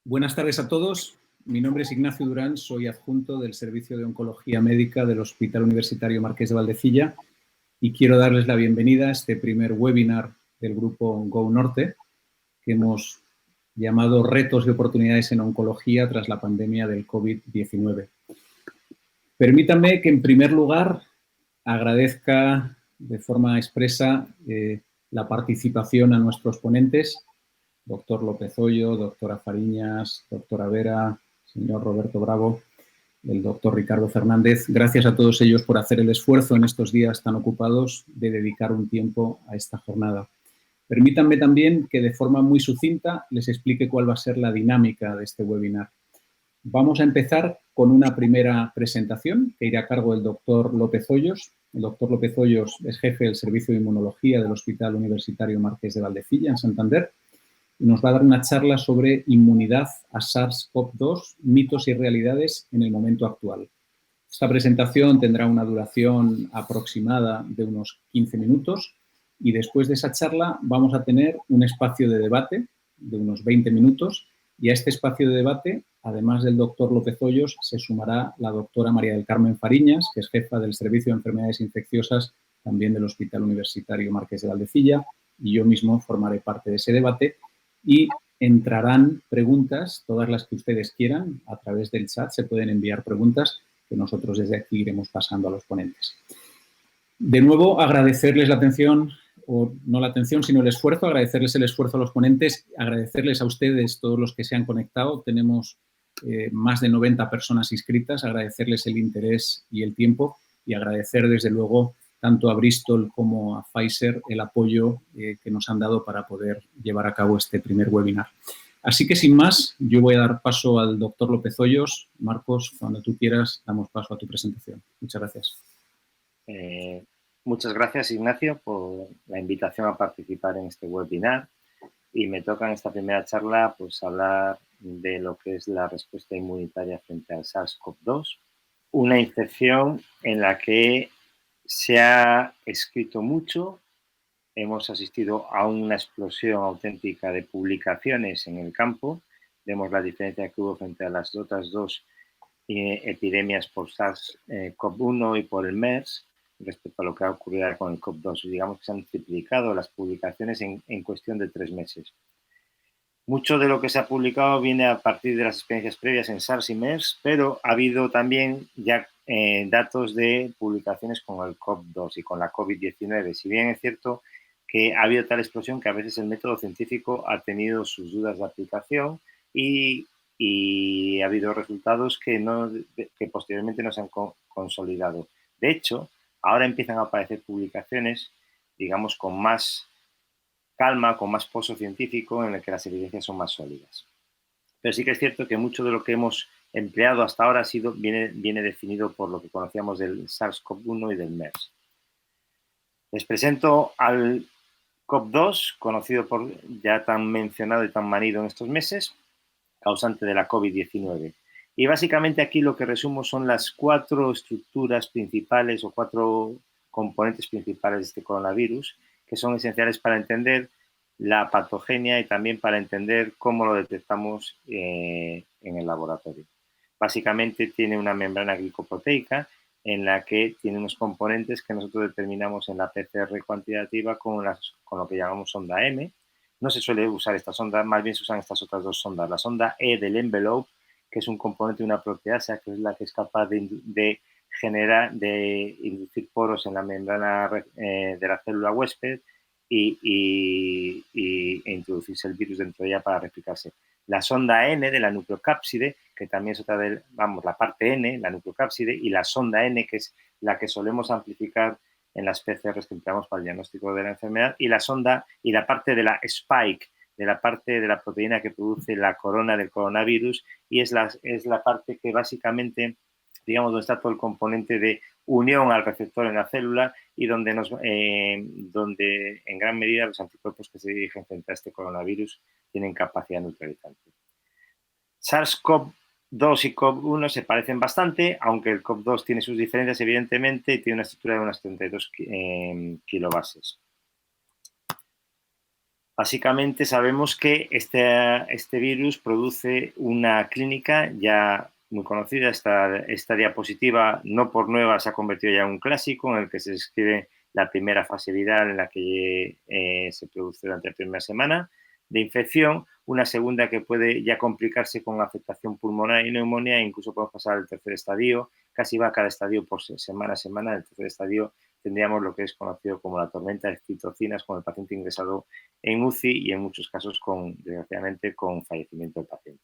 Buenas tardes a todos. Mi nombre es Ignacio Durán, soy adjunto del Servicio de Oncología Médica del Hospital Universitario Marqués de Valdecilla y quiero darles la bienvenida a este primer webinar del grupo Go Norte que hemos llamado Retos y oportunidades en oncología tras la pandemia del COVID-19. Permítanme que, en primer lugar, agradezca de forma expresa la participación a nuestros ponentes, doctor López Hoyo, doctora Fariñas, doctora Vera, señor Roberto Bravo, el doctor Ricardo Fernández. Gracias a todos ellos por hacer el esfuerzo en estos días tan ocupados de dedicar un tiempo a esta jornada. Permítanme también que de forma muy sucinta les explique cuál va a ser la dinámica de este webinar. Vamos a empezar con una primera presentación que irá a cargo del doctor López Hoyos. El doctor López Hoyos es jefe del Servicio de Inmunología del Hospital Universitario Marqués de Valdecilla, en Santander, y nos va a dar una charla sobre inmunidad a SARS-CoV-2, mitos y realidades en el momento actual. Esta presentación tendrá una duración aproximada de unos 15 minutos y después de esa charla vamos a tener un espacio de debate de unos 20 minutos y a este espacio de debate, además del doctor López Hoyos, se sumará la doctora María del Carmen Fariñas, que es jefa del Servicio de Enfermedades Infecciosas también del Hospital Universitario Marqués de Valdecilla, y yo mismo formaré parte de ese debate y entrarán preguntas, todas las que ustedes quieran, a través del chat se pueden enviar preguntas que nosotros desde aquí iremos pasando a los ponentes. De nuevo, agradecerles la atención, o no la atención, sino el esfuerzo, agradecerles el esfuerzo a los ponentes, agradecerles a ustedes, todos los que se han conectado. Tenemos más de 90 personas inscritas, agradecerles el interés y el tiempo y agradecer desde luego tanto a Bristol como a Pfizer el apoyo que nos han dado para poder llevar a cabo este primer webinar. Así que, sin más, yo voy a dar paso al doctor López Hoyos. Marcos, cuando tú quieras, damos paso a tu presentación. Muchas gracias. Muchas gracias, Ignacio, por la invitación a participar en este webinar. Y me toca en esta primera charla pues, hablar de lo que es la respuesta inmunitaria frente al SARS-CoV-2, una infección en la que se ha escrito mucho. Hemos asistido a una explosión auténtica de publicaciones en el campo. Vemos la diferencia que hubo frente a las otras dos epidemias por SARS-CoV-1 y por el MERS respecto a lo que ha ocurrido con el CoV-2. Digamos que se han triplicado las publicaciones en cuestión de 3 meses. Mucho de lo que se ha publicado viene a partir de las experiencias previas en SARS y MERS, pero ha habido también ya datos de publicaciones con el CoV-2 y con la COVID-19. Si bien es cierto que ha habido tal explosión que a veces el método científico ha tenido sus dudas de aplicación y ha habido resultados que posteriormente no se han consolidado. De hecho, ahora empiezan a aparecer publicaciones, digamos, con más calma, con más pozo científico, en el que las evidencias son más sólidas. Pero sí que es cierto que mucho de lo que hemos empleado hasta ahora viene definido por lo que conocíamos del SARS-CoV-1 y del MERS. Les presento al CoV-2, conocido por ya tan mencionado y tan manido en estos meses, causante de la COVID-19. Y básicamente aquí lo que resumo son las 4 estructuras principales o 4 componentes principales de este coronavirus que son esenciales para entender la patogenia y también para entender cómo lo detectamos en el laboratorio. Básicamente tiene una membrana glicoproteica en la que tiene unos componentes que nosotros determinamos en la PCR cuantitativa con lo que llamamos sonda M. No se suele usar esta sonda, más bien se usan estas otras 2 sondas. La sonda E del envelope, que es un componente de una proteasa, que es la que es capaz de inducir poros en la membrana de la célula huésped e introducirse el virus dentro de ella para replicarse. La sonda N de la nucleocápside, que también es otra de, la parte N, la nucleocápside, y la sonda N, que es la que solemos amplificar en las PCRs que empleamos para el diagnóstico de la enfermedad, y la sonda y la parte de la spike, de la parte de la proteína que produce la corona del coronavirus, y es la parte que básicamente, digamos, donde está todo el componente de unión al receptor en la célula y donde en gran medida los anticuerpos que se dirigen frente a este coronavirus tienen capacidad neutralizante. SARS-CoV-2 y CoV-1 se parecen bastante, aunque el CoV-2 tiene sus diferencias, evidentemente, y tiene una estructura de unas 32 kilobases. Básicamente sabemos que este virus produce una clínica ya muy conocida. Esta diapositiva, no por nueva, se ha convertido ya en un clásico en el que se describe la primera fase viral en la que se produce durante la primera semana de infección, una segunda que puede ya complicarse con afectación pulmonar y neumonía, e incluso podemos pasar al tercer estadio, casi va cada estadio por semana a semana. El tercer estadio tendríamos lo que es conocido como la tormenta de citocinas, con el paciente ingresado en UCI y en muchos casos, desgraciadamente, con fallecimiento del paciente.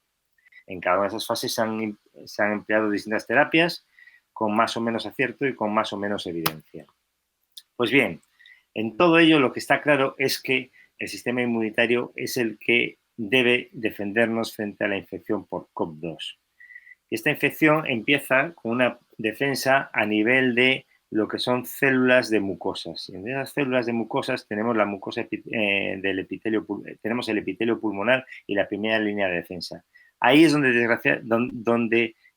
En cada una de esas fases se han empleado distintas terapias con más o menos acierto y con más o menos evidencia. Pues bien, en todo ello lo que está claro es que el sistema inmunitario es el que debe defendernos frente a la infección por COP2. Esta infección empieza con una defensa a nivel de lo que son células de mucosas. En esas células de mucosas tenemos la mucosa del epitelio, tenemos el epitelio pulmonar y la primera línea de defensa. Ahí es donde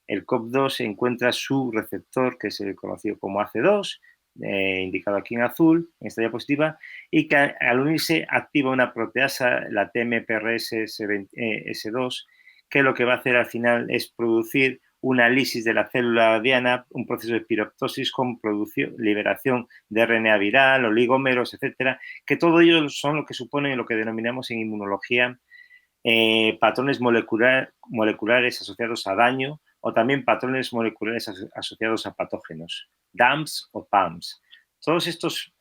el COP2 encuentra su receptor, que es el conocido como AC2, indicado aquí en azul, en esta diapositiva, y que al unirse activa una proteasa, la TMPRSS2, que lo que va a hacer al final es producir una lisis de la célula diana, un proceso de piroptosis con liberación de RNA viral, oligómeros, etcétera, que todo ello son lo que suponen lo que denominamos en inmunología patrones moleculares asociados a daño, o también patrones moleculares asociados a patógenos, DAMPs o PAMs. Todos estos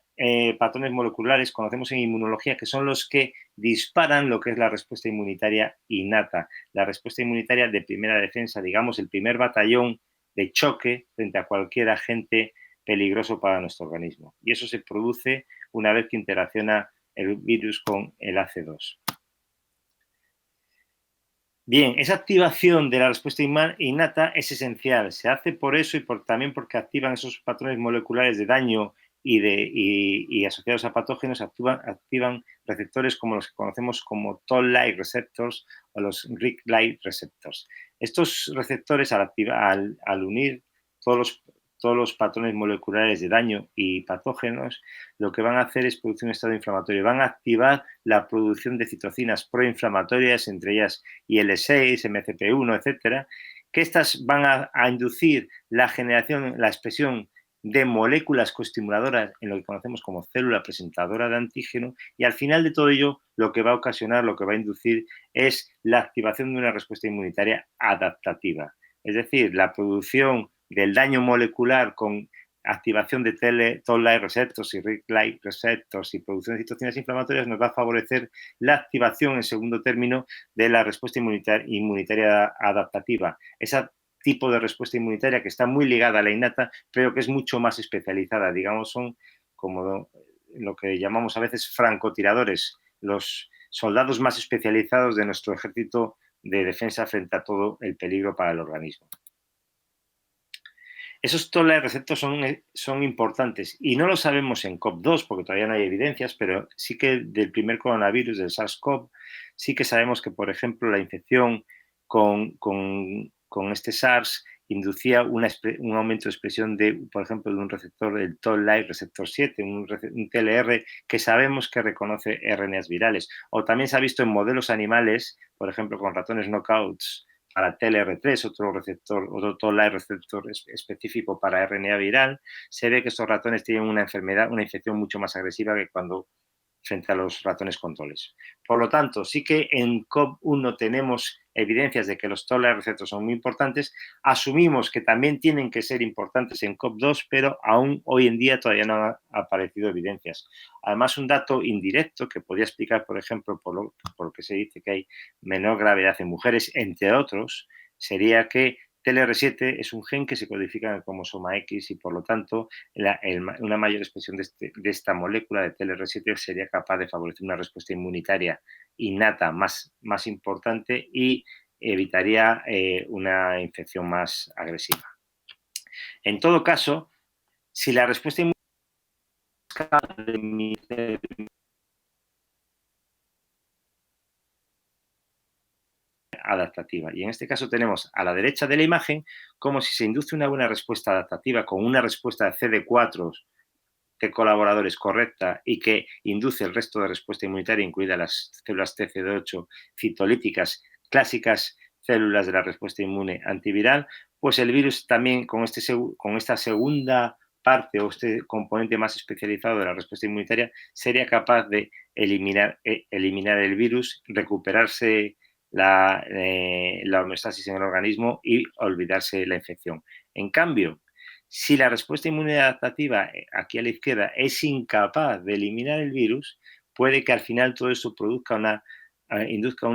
patrones moleculares conocemos en inmunología que son los que disparan lo que es la respuesta inmunitaria innata, la respuesta inmunitaria de primera defensa, digamos, el primer batallón de choque frente a cualquier agente peligroso para nuestro organismo. Y eso se produce una vez que interacciona el virus con el AC2. Bien, esa activación de la respuesta innata es esencial. Se hace por eso y también porque activan esos patrones moleculares de daño y asociados a patógenos, activan receptores como los que conocemos como Toll-like receptors o los Rich-like receptors. Estos receptores, al unir todos los patrones moleculares de daño y patógenos, lo que van a hacer es producir un estado inflamatorio. Van a activar la producción de citocinas proinflamatorias, entre ellas IL-6, MCP1, etcétera, que estas van a inducir la generación, la expresión de moléculas coestimuladoras en lo que conocemos como célula presentadora de antígeno, y al final de todo ello lo que va a ocasionar, lo que va a inducir es la activación de una respuesta inmunitaria adaptativa. Es decir, la producción del daño molecular con activación de Toll-like receptors y Rich-like receptors y producción de citocinas inflamatorias nos va a favorecer la activación, en segundo término, de la respuesta inmunitaria adaptativa. Esa tipo de respuesta inmunitaria que está muy ligada a la innata, pero que es mucho más especializada. Digamos, son como lo que llamamos a veces francotiradores, los soldados más especializados de nuestro ejército de defensa frente a todo el peligro para el organismo. Esos Toll-like receptors son importantes y no lo sabemos en COP2 porque todavía no hay evidencias, pero sí que del primer coronavirus, del SARS-CoV, sí que sabemos que, por ejemplo, la infección con este SARS inducía un aumento de expresión por ejemplo, de un receptor, el Toll-like receptor 7, un TLR que sabemos que reconoce RNAs virales. O también se ha visto en modelos animales, por ejemplo, con ratones knockouts, para TLR3, otro Toll-like receptor específico para RNA viral, se ve que estos ratones tienen una infección mucho más agresiva que frente a los ratones controles. Por lo tanto, sí que en COP1 tenemos evidencias de que los Toll-like receptors son muy importantes. Asumimos que también tienen que ser importantes en COP2, pero aún hoy en día todavía no han aparecido evidencias. Además, un dato indirecto que podría explicar, por ejemplo, por lo que se dice que hay menor gravedad en mujeres, entre otros, sería que TLR7 es un gen que se codifica en el cromosoma X y, por lo tanto, una mayor expresión de esta molécula de TLR7 sería capaz de favorecer una respuesta inmunitaria innata más importante y evitaría una infección más agresiva. En todo caso, si la respuesta inmunitaria adaptativa. Y en este caso tenemos a la derecha de la imagen como si se induce una buena respuesta adaptativa con una respuesta de CD4 de colaboradores correcta y que induce el resto de respuesta inmunitaria, incluidas las células TCD8 citolíticas, clásicas células de la respuesta inmune antiviral, pues el virus también con esta segunda parte o este componente más especializado de la respuesta inmunitaria sería capaz de eliminar el virus, recuperarse la homeostasis en el organismo y olvidarse la infección. En cambio, si la respuesta inmune adaptativa, aquí a la izquierda, es incapaz de eliminar el virus, puede que al final todo eso induzca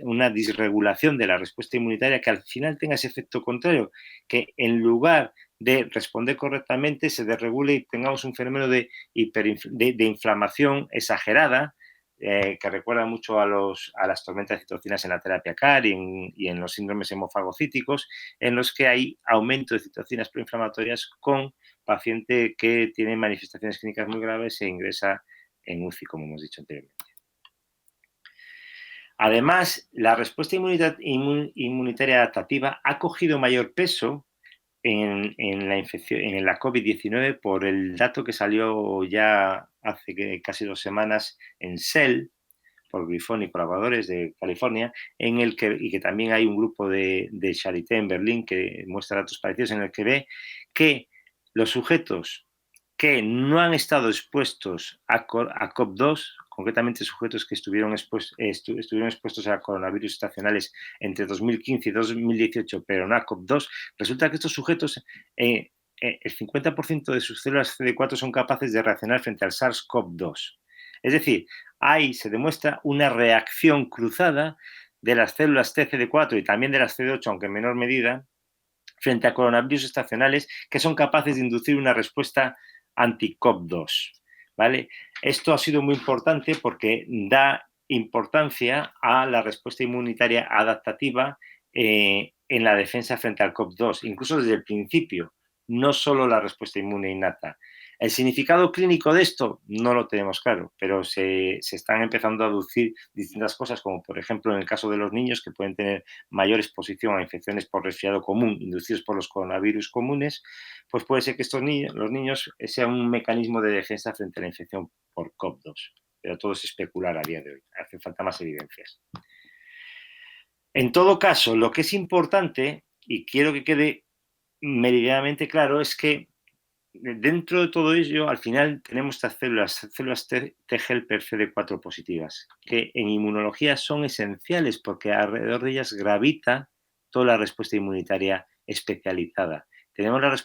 una disregulación de la respuesta inmunitaria que al final tenga ese efecto contrario, que en lugar de responder correctamente se desregule y tengamos un fenómeno de inflamación exagerada, que recuerda mucho a las tormentas de citocinas en la terapia CAR y en los síndromes hemofagocíticos, en los que hay aumento de citocinas proinflamatorias con paciente que tiene manifestaciones clínicas muy graves e ingresa en UCI, como hemos dicho anteriormente. Además, la respuesta inmunitaria adaptativa ha cogido mayor peso en la COVID-19 por el dato que salió ya hace casi 2 semanas en Cell, por Grifón y colaboradores de California, y que también hay un grupo de Charité en Berlín que muestra datos parecidos, en el que ve que los sujetos que no han estado expuestos a COP2, concretamente sujetos que estuvieron expuestos a coronavirus estacionales entre 2015 y 2018, pero no a COP2, resulta que estos sujetos, el 50% de sus células CD4 son capaces de reaccionar frente al SARS-CoV-2. Es decir, ahí se demuestra una reacción cruzada de las células TCD4 y también de las CD8, aunque en menor medida, frente a coronavirus estacionales que son capaces de inducir una respuesta anti-COP2, ¿vale? Esto ha sido muy importante porque da importancia a la respuesta inmunitaria adaptativa en la defensa frente al COP2, incluso desde el principio, no solo la respuesta inmune innata. El significado clínico de esto no lo tenemos claro, pero se están empezando a aducir distintas cosas, como por ejemplo en el caso de los niños que pueden tener mayor exposición a infecciones por resfriado común inducidos por los coronavirus comunes, pues puede ser que los niños sean un mecanismo de defensa frente a la infección por COP2. Pero todo es especular a día de hoy. Hace falta más evidencias. En todo caso, lo que es importante, y quiero que quede meridianamente claro, es que dentro de todo ello, al final tenemos estas células T-helper CD4 positivas, que en inmunología son esenciales porque alrededor de ellas gravita toda la respuesta inmunitaria especializada. Tenemos la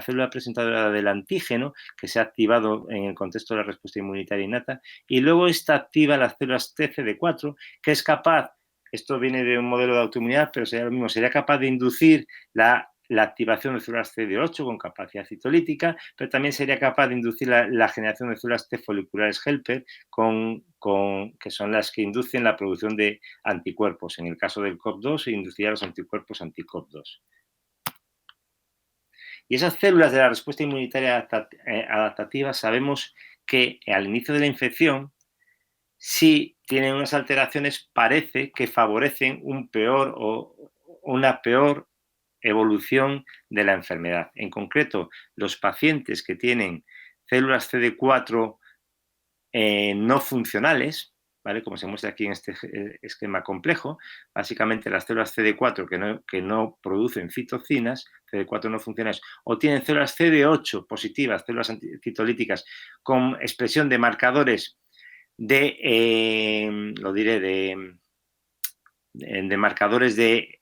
célula presentadora del antígeno, que se ha activado en el contexto de la respuesta inmunitaria innata, y luego esta activa las células TCD4, que es capaz, esto viene de un modelo de autoinmunidad, pero sería lo mismo, sería capaz de inducir la activación de células CD8 con capacidad citolítica, pero también sería capaz de inducir la generación de células T foliculares helper, que son las que inducen la producción de anticuerpos. En el caso del COP2 se induciría los anticuerpos anti-COP2. Y esas células de la respuesta inmunitaria adaptativa sabemos que al inicio de la infección, si tienen unas alteraciones, parece que favorecen una peor evolución de la enfermedad. En concreto, los pacientes que tienen células CD4 no funcionales, ¿vale? Como se muestra aquí en este esquema complejo, básicamente las células CD4 que no producen citocinas, CD4 no funcionales, o tienen células CD8 positivas, células citolíticas, con expresión de marcadores de marcadores de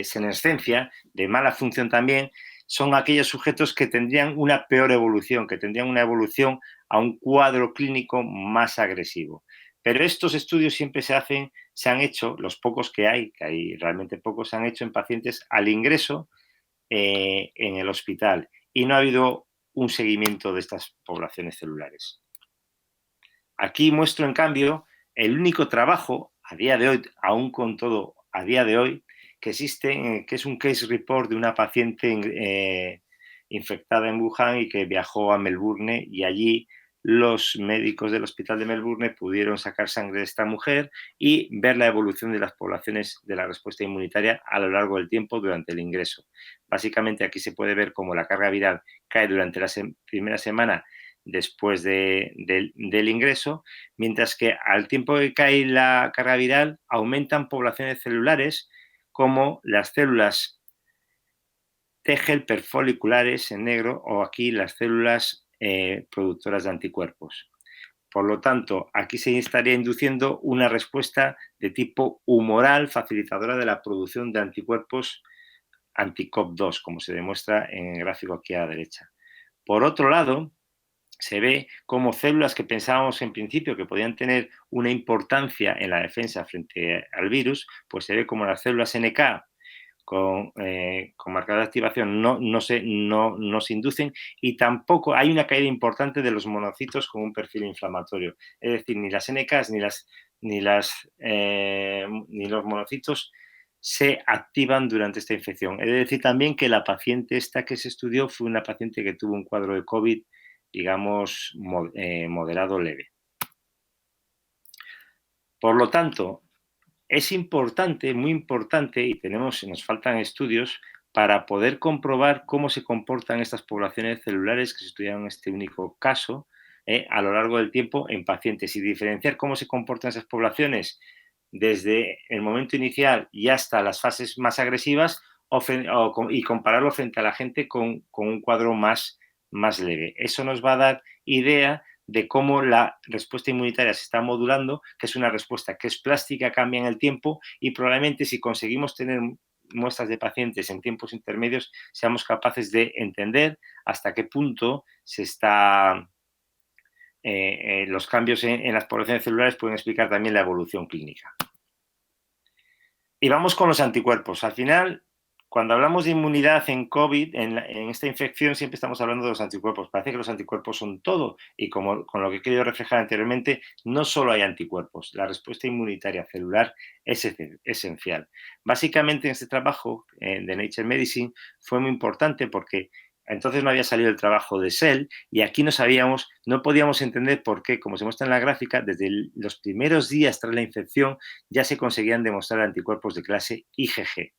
senescencia, de mala función también, son aquellos sujetos que tendrían una peor evolución, que tendrían una evolución a un cuadro clínico más agresivo. Pero estos estudios siempre se han hecho, los pocos que hay realmente pocos, se han hecho en pacientes al ingreso en el hospital y no ha habido un seguimiento de estas poblaciones celulares. Aquí muestro, en cambio, el único trabajo a día de hoy, aún con todo a día de hoy, que existe, que es un case report de una paciente infectada en Wuhan y que viajó a Melbourne y allí los médicos del Hospital de Melbourne pudieron sacar sangre de esta mujer y ver la evolución de las poblaciones de la respuesta inmunitaria a lo largo del tiempo durante el ingreso. Básicamente aquí se puede ver cómo la carga viral cae durante la primera semana después del ingreso, mientras que al tiempo que cae la carga viral aumentan poblaciones celulares como las células T helper foliculares en negro o aquí las células productoras de anticuerpos. Por lo tanto, aquí se estaría induciendo una respuesta de tipo humoral facilitadora de la producción de anticuerpos anti-COP2, como se demuestra en el gráfico aquí a la derecha. Por otro lado, se ve como células que pensábamos en principio que podían tener una importancia en la defensa frente al virus, pues se ve como las células NK con marcador de activación no se inducen y tampoco hay una caída importante de los monocitos con un perfil inflamatorio. Es decir, ni las NKs ni los monocitos se activan durante esta infección. Es decir, también que la paciente esta que se estudió fue una paciente que tuvo un cuadro de COVID, digamos, moderado leve. Por lo tanto, es importante, muy importante, y nos faltan estudios para poder comprobar cómo se comportan estas poblaciones celulares que se estudiaron en este único caso a lo largo del tiempo en pacientes y diferenciar cómo se comportan esas poblaciones desde el momento inicial y hasta las fases más agresivas y compararlo frente a la gente con un cuadro más leve. Eso nos va a dar idea de cómo la respuesta inmunitaria se está modulando, que es una respuesta que es plástica, cambia en el tiempo y probablemente si conseguimos tener muestras de pacientes en tiempos intermedios, seamos capaces de entender hasta qué punto se está los cambios en las poblaciones celulares pueden explicar también la evolución clínica. Y vamos con los anticuerpos. Al final, cuando hablamos de inmunidad en COVID, en esta infección, siempre estamos hablando de los anticuerpos. Parece que los anticuerpos son todo y como con lo que he querido reflejar anteriormente, no solo hay anticuerpos. La respuesta inmunitaria celular es esencial. Básicamente, en este trabajo de Nature Medicine fue muy importante porque entonces no había salido el trabajo de Cell y aquí no podíamos entender por qué, como se muestra en la gráfica, desde los primeros días tras la infección ya se conseguían demostrar anticuerpos de clase IgG.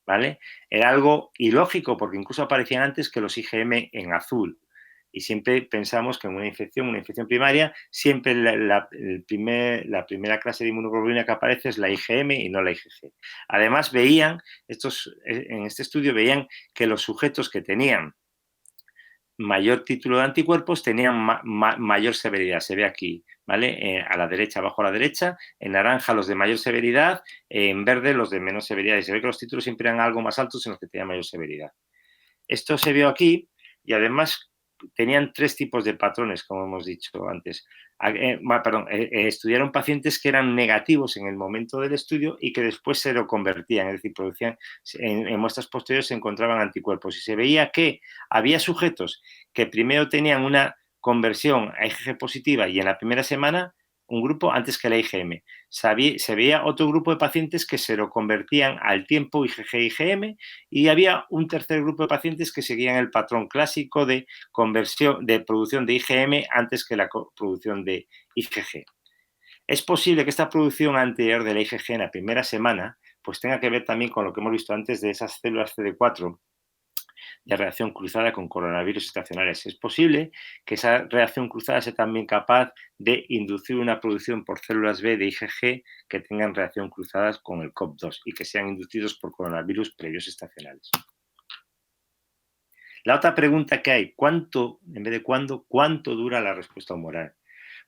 ¿Vale? Era algo ilógico porque incluso aparecían antes que los IgM en azul. Y siempre pensamos que en una infección primaria, siempre la primera clase de inmunoglobulina que aparece es la IgM y no la IgG. Además, en este estudio veían que los sujetos que tenían mayor título de anticuerpos tenían mayor severidad. Se ve aquí, ¿vale? A la derecha, abajo a la derecha, en naranja los de mayor severidad, en verde los de menos severidad. Y se ve que los títulos siempre eran algo más altos en los que tenían mayor severidad. Esto se vio aquí y además tenían 3 tipos de patrones, como hemos dicho antes. Estudiaron pacientes que eran negativos en el momento del estudio y que después se lo convertían, es decir, producían, en muestras posteriores se encontraban anticuerpos y se veía que había sujetos que primero tenían una conversión a IgG positiva y en la primera semana un grupo antes que la IgM. Se veía otro grupo de pacientes que se lo convertían al tiempo IgG-IgM y había un tercer grupo de pacientes que seguían el patrón clásico de producción de IgM antes que la producción de IgG. Es posible que esta producción anterior de la IgG en la primera semana pues tenga que ver también con lo que hemos visto antes de esas células CD4 de reacción cruzada con coronavirus estacionarios. Es posible que esa reacción cruzada sea también capaz de inducir una producción por células B de IgG que tengan reacción cruzada con el COP2 y que sean inducidos por coronavirus previos estacionales. La otra pregunta que hay, en vez de cuánto dura la respuesta humoral?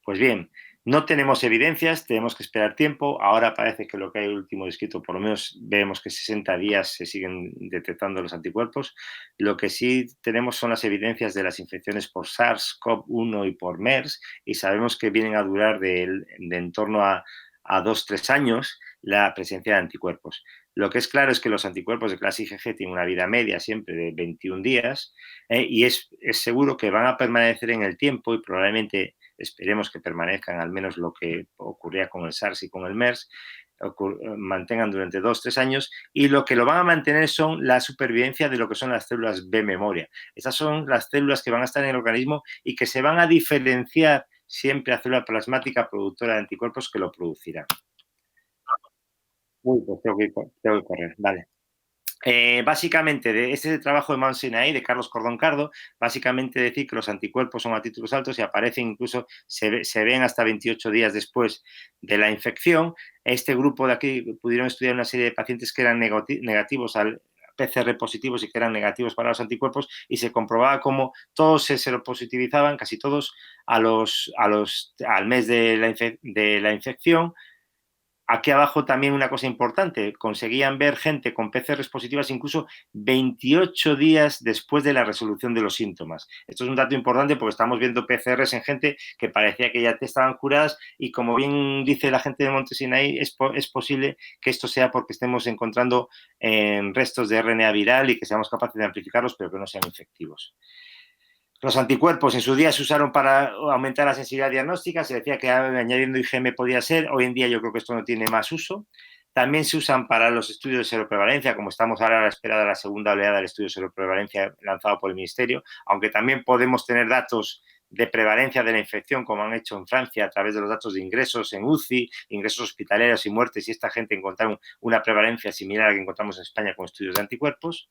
Pues bien, no tenemos evidencias, tenemos que esperar tiempo. Ahora parece que lo que hay último descrito, por lo menos vemos que 60 días se siguen detectando los anticuerpos. Lo que sí tenemos son las evidencias de las infecciones por SARS-CoV-1 y por MERS y sabemos que vienen a durar de en torno a 2-3 años la presencia de anticuerpos. Lo que es claro es que los anticuerpos de clase IgG tienen una vida media siempre de 21 días y es seguro que van a permanecer en el tiempo y probablemente esperemos que permanezcan al menos lo que ocurría con el SARS y con el MERS, mantengan durante 2-3 años, y lo que lo van a mantener son la supervivencia de lo que son las células B memoria. Esas son las células que van a estar en el organismo y que se van a diferenciar siempre a célula plasmática productora de anticuerpos que lo producirán. Uy, pues tengo que correr, vale. Básicamente, de este trabajo de Mount Sinai, de Carlos Cordón Cardo, básicamente decir que los anticuerpos son a títulos altos y aparecen incluso, se ven hasta 28 días después de la infección. Este grupo de aquí pudieron estudiar una serie de pacientes que eran negativos al PCR positivos y que eran negativos para los anticuerpos, y se comprobaba cómo todos se seropositivizaban, casi todos, al mes de la infección. Aquí abajo también una cosa importante, conseguían ver gente con PCRs positivas incluso 28 días después de la resolución de los síntomas. Esto es un dato importante porque estamos viendo PCRs en gente que parecía que ya estaban curadas, y como bien dice la gente de Monte Sinai, es posible que esto sea porque estemos encontrando restos de RNA viral y que seamos capaces de amplificarlos, pero que no sean infectivos. Los anticuerpos en su día se usaron para aumentar la sensibilidad diagnóstica, se decía que añadiendo IgM podía ser. Hoy en día yo creo que esto no tiene más uso. También se usan para los estudios de seroprevalencia, como estamos ahora a la espera de la segunda oleada del estudio de seroprevalencia lanzado por el Ministerio, aunque también podemos tener datos de prevalencia de la infección, como han hecho en Francia a través de los datos de ingresos en UCI, ingresos hospitaleros y muertes, y esta gente encontraron una prevalencia similar a la que encontramos en España con estudios de anticuerpos.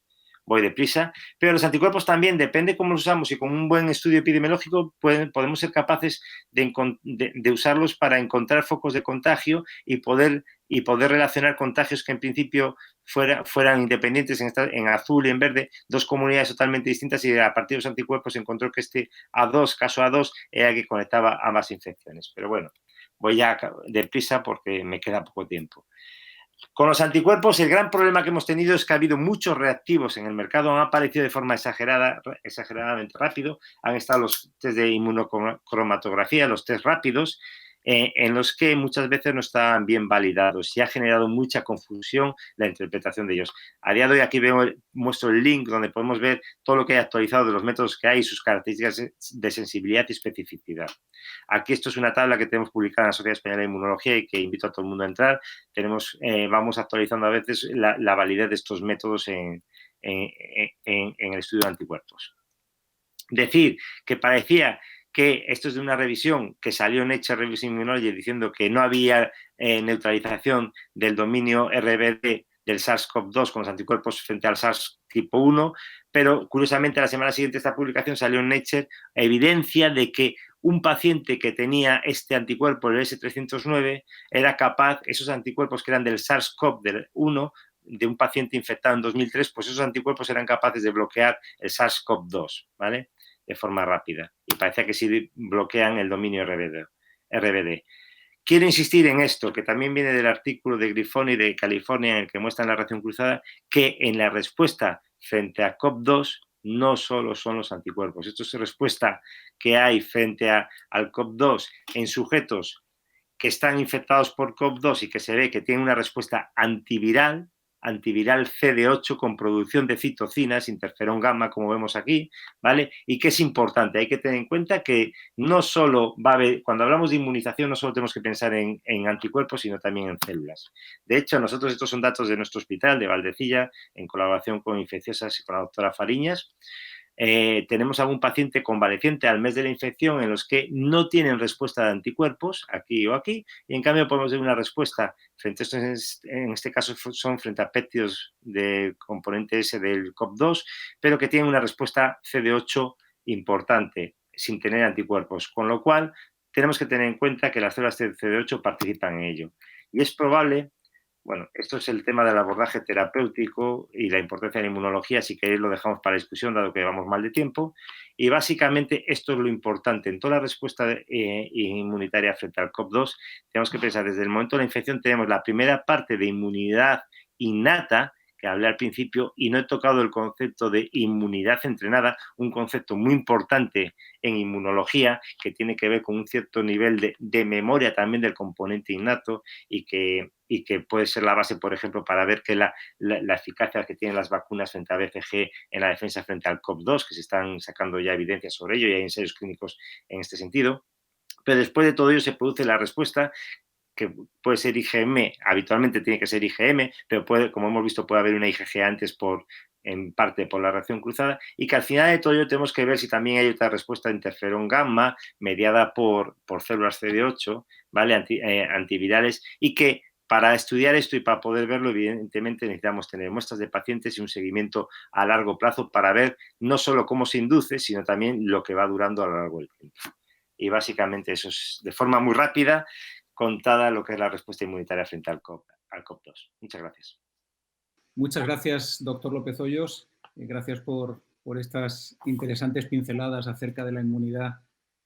Voy deprisa, pero los anticuerpos también, depende cómo los usamos, y con un buen estudio epidemiológico podemos ser capaces de usarlos para encontrar focos de contagio y poder relacionar contagios que en principio fueran independientes en azul y en verde, dos comunidades totalmente distintas, y a partir de los anticuerpos se encontró que este caso A2, era el que conectaba ambas infecciones. Pero bueno, voy ya deprisa porque me queda poco tiempo. Con los anticuerpos, el gran problema que hemos tenido es que ha habido muchos reactivos en el mercado, han aparecido de forma exageradamente rápido, han estado los test de inmunocromatografía, los test rápidos, en los que muchas veces no estaban bien validados, y ha generado mucha confusión la interpretación de ellos. A día de hoy aquí muestro el link donde podemos ver todo lo que hay actualizado de los métodos que hay y sus características de sensibilidad y especificidad. Aquí esto es una tabla que tenemos publicada en la Sociedad Española de Inmunología y que invito a todo el mundo a entrar. Vamos actualizando a veces la validez de estos métodos en el estudio de anticuerpos. Decir que parecía que esto es de una revisión que salió en Nature Reviews Immunology diciendo que no había neutralización del dominio RBD del SARS-CoV-2 con los anticuerpos frente al SARS tipo 1, pero curiosamente la semana siguiente esta publicación salió en Nature evidencia de que un paciente que tenía este anticuerpo, el S309, era capaz, esos anticuerpos que eran del SARS-CoV-1, de un paciente infectado en 2003, pues esos anticuerpos eran capaces de bloquear el SARS-CoV-2, ¿vale? De forma rápida. Y parecía que sí bloquean el dominio RBD. Quiero insistir en esto, que también viene del artículo de Grifoni de California, en el que muestran la reacción cruzada, que en la respuesta frente a COV2 no solo son los anticuerpos. Esto es respuesta que hay frente al COV2 en sujetos que están infectados por COV2 y que se ve que tienen una respuesta antiviral CD8 con producción de citocinas, interferón gamma, como vemos aquí, ¿vale? Y que es importante, hay que tener en cuenta que no solo va a haber, cuando hablamos de inmunización, no solo tenemos que pensar en anticuerpos, sino también en células. De hecho, nosotros, estos son datos de nuestro hospital de Valdecilla, en colaboración con Infecciosas y con la doctora Fariñas. Tenemos algún paciente convaleciente al mes de la infección en los que no tienen respuesta de anticuerpos, aquí o aquí, y en cambio podemos ver una respuesta frente a estos, en este caso son frente a péptidos de componente S del COP2, pero que tienen una respuesta CD8 importante, sin tener anticuerpos, con lo cual tenemos que tener en cuenta que las células de CD8 participan en ello. Y es probable. Bueno, esto es el tema del abordaje terapéutico y la importancia de la inmunología, si queréis lo dejamos para discusión, dado que vamos mal de tiempo. Y básicamente esto es lo importante. En toda la respuesta inmunitaria frente al COP2, tenemos que pensar, desde el momento de la infección tenemos la primera parte de inmunidad innata, que hablé al principio, y no he tocado el concepto de inmunidad entrenada, un concepto muy importante en inmunología, que tiene que ver con un cierto nivel de memoria también del componente innato, y que puede ser la base, por ejemplo, para ver que la eficacia que tienen las vacunas frente a BCG en la defensa frente al COV2, que se están sacando ya evidencias sobre ello y hay ensayos clínicos en este sentido. Pero después de todo ello se produce la respuesta que puede ser IgM, habitualmente tiene que ser IgM, pero puede, como hemos visto, puede haber una IgG antes en parte por la reacción cruzada, y que al final de todo ello tenemos que ver si también hay otra respuesta de interferón gamma mediada por células CD8, ¿vale? Antivirales, y que para estudiar esto y para poder verlo, evidentemente necesitamos tener muestras de pacientes y un seguimiento a largo plazo para ver no solo cómo se induce, sino también lo que va durando a lo largo del tiempo. Y básicamente eso es de forma muy rápida contada lo que es la respuesta inmunitaria frente al COP2. Muchas gracias. Muchas gracias, doctor López Hoyos. Gracias por estas interesantes pinceladas acerca de la inmunidad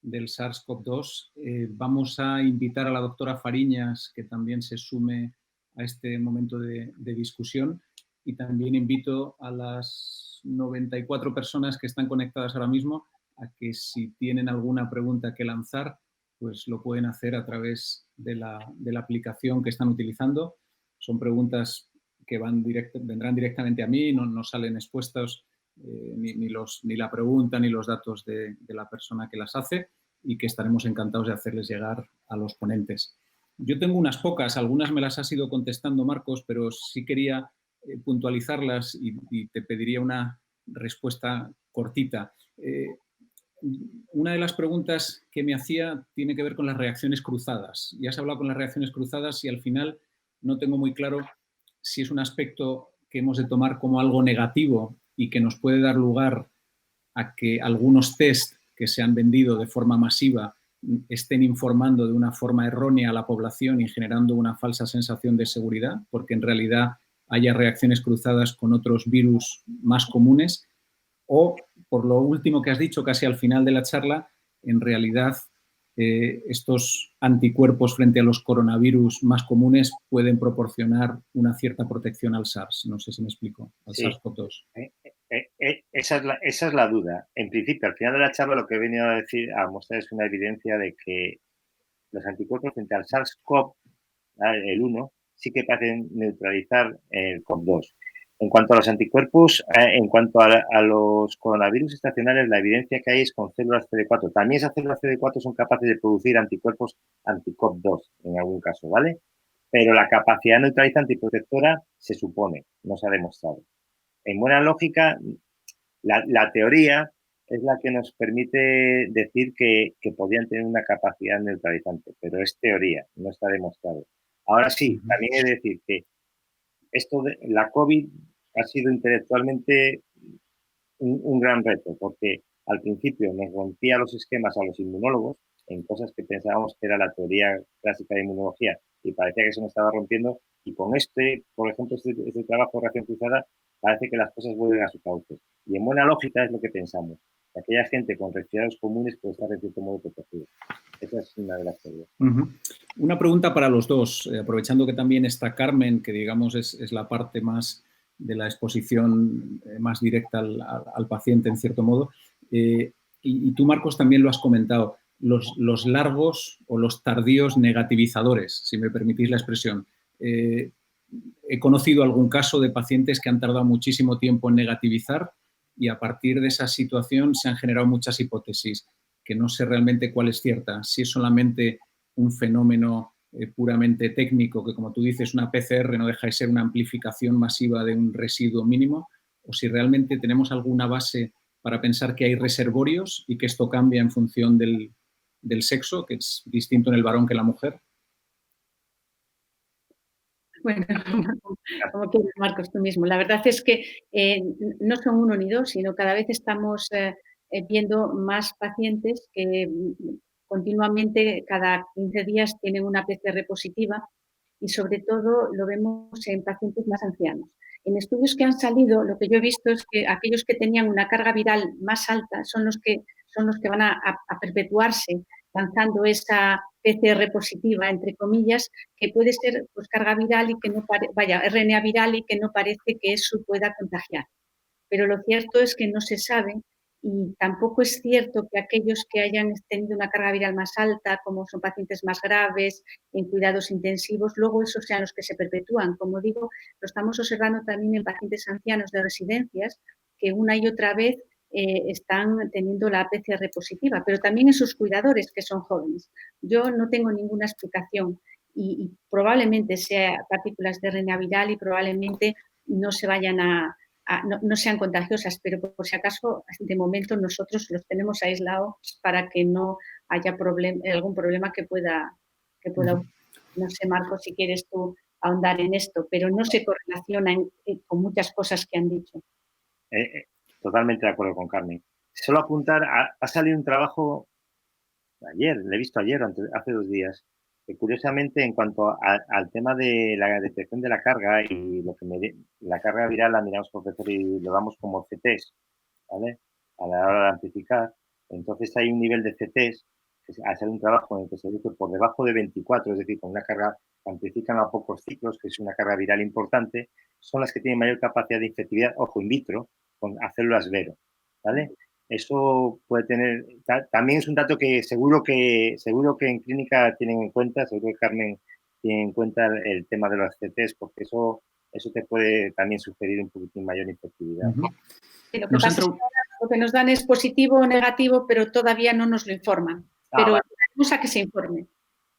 del SARS-CoV-2. Vamos a invitar a la doctora Fariñas que también se sume a este momento de discusión, y también invito a las 94 personas que están conectadas ahora mismo a que, si tienen alguna pregunta que lanzar, pues lo pueden hacer a través de la aplicación que están utilizando. Son preguntas que vendrán directamente a mí, no salen expuestos ni la pregunta ni los datos de la persona que las hace, y que estaremos encantados de hacerles llegar a los ponentes. Yo tengo unas pocas, algunas me las has ido contestando, Marcos, pero sí quería puntualizarlas y te pediría una respuesta cortita. Una de las preguntas que me hacía tiene que ver con las reacciones cruzadas. Ya has hablado con las reacciones cruzadas y al final no tengo muy claro si es un aspecto que hemos de tomar como algo negativo y que nos puede dar lugar a que algunos test que se han vendido de forma masiva estén informando de una forma errónea a la población y generando una falsa sensación de seguridad, porque en realidad haya reacciones cruzadas con otros virus más comunes, o, por lo último que has dicho casi al final de la charla, en realidad estos anticuerpos frente a los coronavirus más comunes pueden proporcionar una cierta protección al SARS. No sé si me explico, al Sí. SARS-CoV-2. Esa es la duda. En principio, al final de la charla, lo que he venido a mostrar es una evidencia de que los anticuerpos frente al SARS-CoV, el 1, sí que parecen neutralizar el CoV-2. En cuanto a los anticuerpos, en cuanto a los coronavirus estacionarios, la evidencia que hay es con células CD4. También esas células CD4 son capaces de producir anticuerpos anti-CoV-2 en algún caso, ¿vale? Pero la capacidad neutralizante y protectora se supone, no se ha demostrado. En buena lógica, la teoría es la que nos permite decir que podían tener una capacidad neutralizante, pero es teoría, no está demostrado. Ahora sí, también he de decir que esto de la COVID ha sido intelectualmente un gran reto, porque al principio nos rompía los esquemas a los inmunólogos en cosas que pensábamos que era la teoría clásica de inmunología y parecía que se nos estaba rompiendo, y con por ejemplo, este trabajo de reacción cruzada, parece que las cosas vuelven a su cauce. Y en buena lógica es lo que pensamos, que aquella gente con resfriados comunes puede estar de cierto modo protegida. Esa es una de las teorías. Una pregunta para los dos, aprovechando que también está Carmen, que digamos es la parte más de la exposición más directa al paciente, en cierto modo. Y tú, Marcos, también lo has comentado, los largos o los tardíos negativizadores, si me permitís la expresión. He conocido algún caso de pacientes que han tardado muchísimo tiempo en negativizar, y a partir de esa situación se han generado muchas hipótesis, que no sé realmente cuál es cierta, si es solamente un fenómeno puramente técnico, que como tú dices, una PCR no deja de ser una amplificación masiva de un residuo mínimo, o si realmente tenemos alguna base para pensar que hay reservorios y que esto cambia en función del sexo, que es distinto en el varón que en la mujer. Bueno, como quieres, Marcos, tú mismo. La verdad es que no son uno ni dos, sino cada vez estamos viendo más pacientes que continuamente, cada 15 días, tienen una PCR positiva, y sobre todo lo vemos en pacientes más ancianos. En estudios que han salido, lo que yo he visto es que aquellos que tenían una carga viral más alta son los que van a perpetuarse lanzando esa PCR positiva, entre comillas, que puede ser pues carga viral y que no RNA viral, y que no parece que eso pueda contagiar. Pero lo cierto es que no se sabe, y tampoco es cierto que aquellos que hayan tenido una carga viral más alta, como son pacientes más graves, en cuidados intensivos, luego esos sean los que se perpetúan. Como digo, lo estamos observando también en pacientes ancianos de residencias, que una y otra vez están teniendo la PCR positiva, pero también en sus cuidadores, que son jóvenes. Yo no tengo ninguna explicación, y probablemente sea partículas de RNA viral y probablemente no se vayan no sean contagiosas, pero por si acaso, de momento nosotros los tenemos aislados para que no haya algún problema que pueda no sé, Marcos, si quieres tú ahondar en esto, pero no se correlaciona con muchas cosas que han dicho. Totalmente de acuerdo con Carmen. Solo apuntar, ha salido un trabajo ayer, lo he visto ayer, hace 2 días, que curiosamente en cuanto al tema de la detección de la carga y la carga viral la miramos, profesor, y lo damos como CTs, ¿vale? A la hora de amplificar. Entonces hay un nivel de CTs, que hacer un trabajo en el que se dice por debajo de 24, es decir, con una carga que amplifican a pocos ciclos, que es una carga viral importante, son las que tienen mayor capacidad de infectividad, ojo, in vitro, con células Vero, ¿vale? Eso puede tener, también es un dato que seguro que en clínica tienen en cuenta, seguro que Carmen tiene en cuenta el tema de los CTs, porque eso te puede también sugerir un poquitín mayor infectividad. Sí, lo que pasa es que lo que nos dan es positivo o negativo, pero todavía no nos lo informan. Pero vamos a que se informe.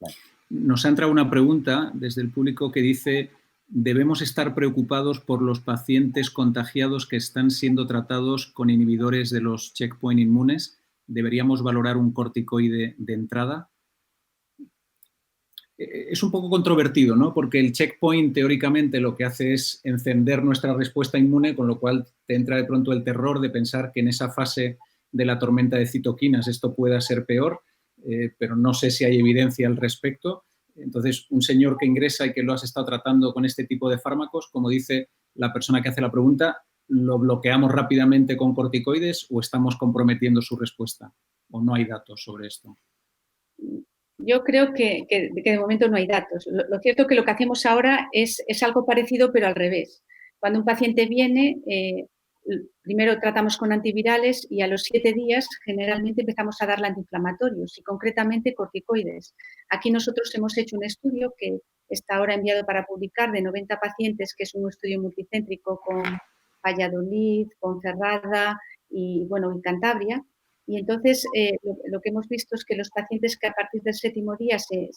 Vale. Nos ha entrado una pregunta desde el público que dice: ¿debemos estar preocupados por los pacientes contagiados que están siendo tratados con inhibidores de los checkpoint inmunes? ¿Deberíamos valorar un corticoide de entrada? Es un poco controvertido, ¿no? Porque el checkpoint teóricamente lo que hace es encender nuestra respuesta inmune, con lo cual te entra de pronto el terror de pensar que en esa fase de la tormenta de citoquinas esto pueda ser peor, pero no sé si hay evidencia al respecto. Entonces, un señor que ingresa y que lo has estado tratando con este tipo de fármacos, como dice la persona que hace la pregunta, ¿lo bloqueamos rápidamente con corticoides o estamos comprometiendo su respuesta? ¿O no hay datos sobre esto? Yo creo que de momento no hay datos. Lo cierto es que lo que hacemos ahora es algo parecido, pero al revés. Cuando un paciente viene, primero tratamos con antivirales y a los 7 días generalmente empezamos a darle antiinflamatorios y concretamente corticoides. Aquí nosotros hemos hecho un estudio que está ahora enviado para publicar de 90 pacientes, que es un estudio multicéntrico con Valladolid, Ponferrada y Cantabria. Y entonces lo que hemos visto es que los pacientes que a partir del 7º día se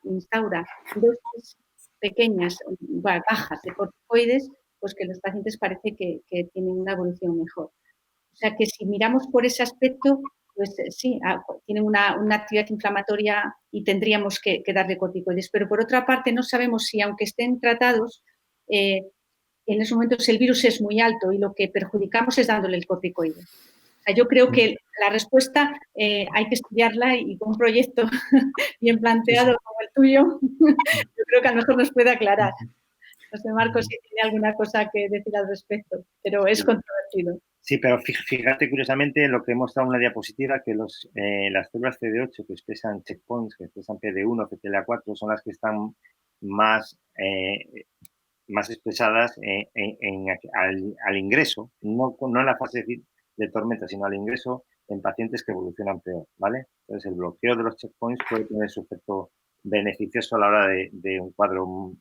instaura dosis pequeñas, bajas de corticoides, pues que los pacientes parece que tienen una evolución mejor. O sea que si miramos por ese aspecto, pues sí, tienen una actividad inflamatoria y tendríamos que darle corticoides. Pero por otra parte no sabemos si aunque estén tratados, en esos momentos el virus es muy alto y lo que perjudicamos es dándole el corticoide. O sea, yo creo que la respuesta hay que estudiarla y con un proyecto bien planteado como el tuyo, yo creo que a lo mejor nos puede aclarar. No sé, Marcos, si tiene alguna cosa que decir al respecto, pero es controvertido. Sí, pero fíjate curiosamente lo que he mostrado en una diapositiva, que las células CD8 que expresan checkpoints, que expresan PD1, CTLA4, son las que están más expresadas al ingreso, no en la fase de tormenta, sino al ingreso en pacientes que evolucionan peor, ¿vale? Entonces, el bloqueo de los checkpoints puede tener su efecto beneficioso a la hora de un cuadro,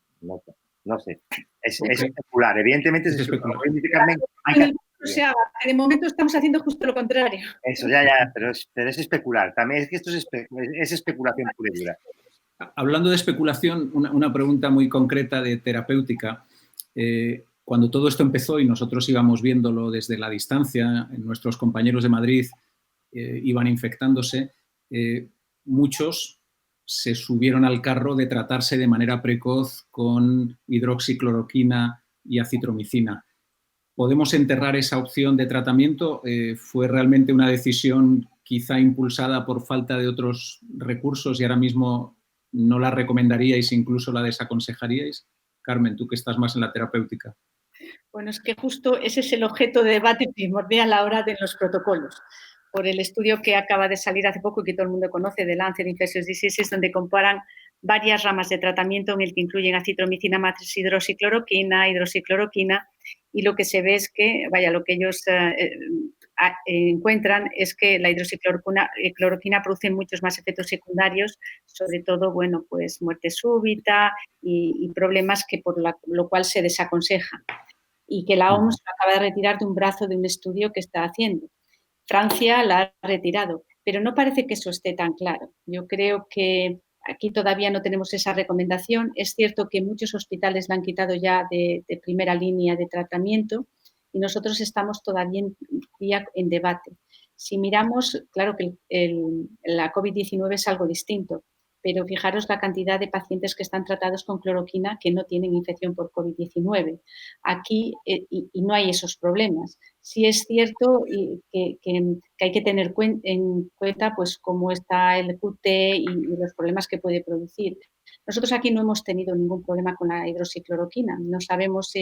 no sé, es especular, evidentemente es especular. De momento estamos haciendo justo lo contrario. Eso, pero es especular. También es que esto es especulación pura y dura. Hablando de especulación, una pregunta muy concreta de terapéutica. Cuando todo esto empezó y nosotros íbamos viéndolo desde la distancia, nuestros compañeros de Madrid iban infectándose, muchos se subieron al carro de tratarse de manera precoz con hidroxicloroquina y acitromicina. ¿Podemos enterrar esa opción de tratamiento? ¿Fue realmente una decisión quizá impulsada por falta de otros recursos y ahora mismo no la recomendaríais, incluso la desaconsejaríais? Carmen, tú que estás más en la terapéutica. Bueno, es que justo ese es el objeto de debate primordial ahora de los protocolos. Por el estudio que acaba de salir hace poco y que todo el mundo conoce, de Lancet Infectious Diseases, donde comparan varias ramas de tratamiento en el que incluyen acitromicina más hidroxicloroquina, y lo que se ve es que, lo que ellos encuentran es que la hidroxicloroquina produce muchos más efectos secundarios, sobre todo, pues muerte súbita y problemas que por lo cual se desaconseja. Y que la OMS acaba de retirar de un brazo de un estudio que está haciendo. Francia la ha retirado, pero no parece que eso esté tan claro. Yo creo que aquí todavía no tenemos esa recomendación. Es cierto que muchos hospitales la han quitado ya de primera línea de tratamiento y nosotros estamos todavía en debate. Si miramos, claro que la COVID-19 es algo distinto, pero fijaros la cantidad de pacientes que están tratados con cloroquina que no tienen infección por COVID-19. Aquí y no hay esos problemas. Sí es cierto que hay que tener en cuenta pues, cómo está el QT y los problemas que puede producir. Nosotros aquí no hemos tenido ningún problema con la hidroxicloroquina. No sabemos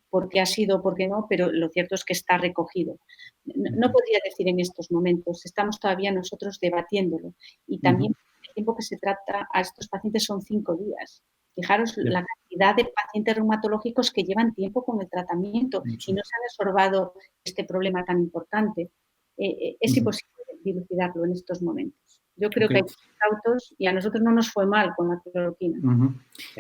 por qué ha sido o por qué no, pero lo cierto es que está recogido. No podría decir en estos momentos, estamos todavía nosotros debatiéndolo. Y también el tiempo que se trata a estos pacientes son 5 días. Fijaros la cantidad de pacientes reumatológicos que llevan tiempo con el tratamiento y no se han absorbado este problema tan importante. Es imposible dilucidarlo en estos momentos. Yo creo que hay cautos y a nosotros no nos fue mal con la cloroquina.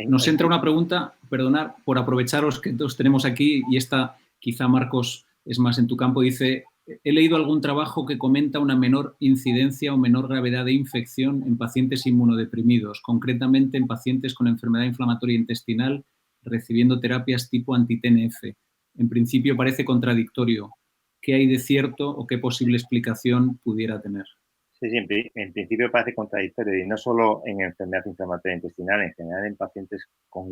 Nos entra una pregunta, perdonad, por aprovecharos que todos tenemos aquí, y esta quizá, Marcos, es más en tu campo. Dice, he leído algún trabajo que comenta una menor incidencia o menor gravedad de infección en pacientes inmunodeprimidos, concretamente en pacientes con enfermedad inflamatoria intestinal recibiendo terapias tipo anti-TNF. En principio parece contradictorio. ¿Qué hay de cierto o qué posible explicación pudiera tener? Sí, en principio parece contradictorio, y no solo en enfermedad inflamatoria intestinal, en general en pacientes con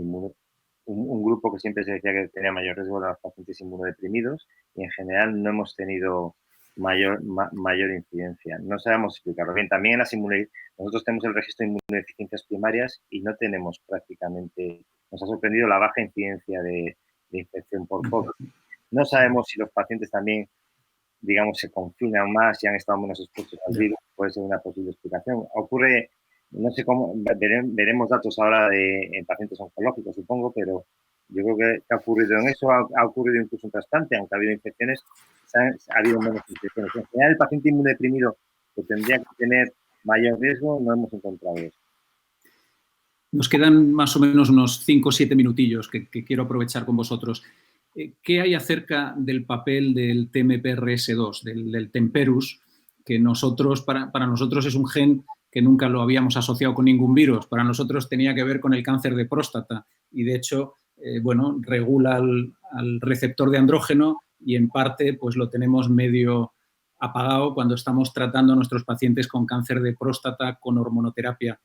un grupo que siempre se decía que tenía mayor riesgo de los pacientes inmunodeprimidos, y en general no hemos tenido mayor incidencia. No sabemos explicarlo bien. También en nosotros tenemos el registro de inmunodeficiencias primarias y no tenemos prácticamente, nos ha sorprendido la baja incidencia de infección por COVID. No sabemos si los pacientes también, digamos, se confinan más y han estado menos expuestos al virus, puede ser una posible explicación. Ocurre, no sé cómo, veremos datos ahora en pacientes oncológicos, supongo, pero yo creo que ha ocurrido en eso, ha ocurrido incluso en trasplante, aunque ha habido infecciones, ha habido menos infecciones. En general, el paciente inmunodeprimido que tendría que tener mayor riesgo, no hemos encontrado eso. Nos quedan más o menos unos 5 o 7 minutillos que quiero aprovechar con vosotros. ¿Qué hay acerca del papel del TMPRS2, del Temperus, que para nosotros es un gen que nunca lo habíamos asociado con ningún virus? Para nosotros tenía que ver con el cáncer de próstata y, de hecho, regula al receptor de andrógeno y, en parte, pues lo tenemos medio apagado cuando estamos tratando a nuestros pacientes con cáncer de próstata con hormonoterapia.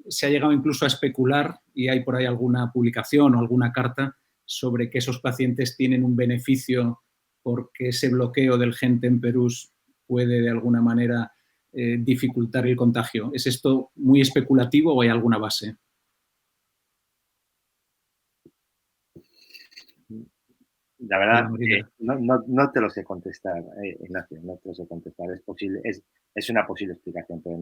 Se ha llegado incluso a especular, y hay por ahí alguna publicación o alguna carta, sobre que esos pacientes tienen un beneficio porque ese bloqueo del gen Temperus puede de alguna manera dificultar el contagio. ¿Es esto muy especulativo o hay alguna base? La verdad, no te lo sé contestar, Ignacio, no te lo sé contestar. Es posible, es una posible explicación, pero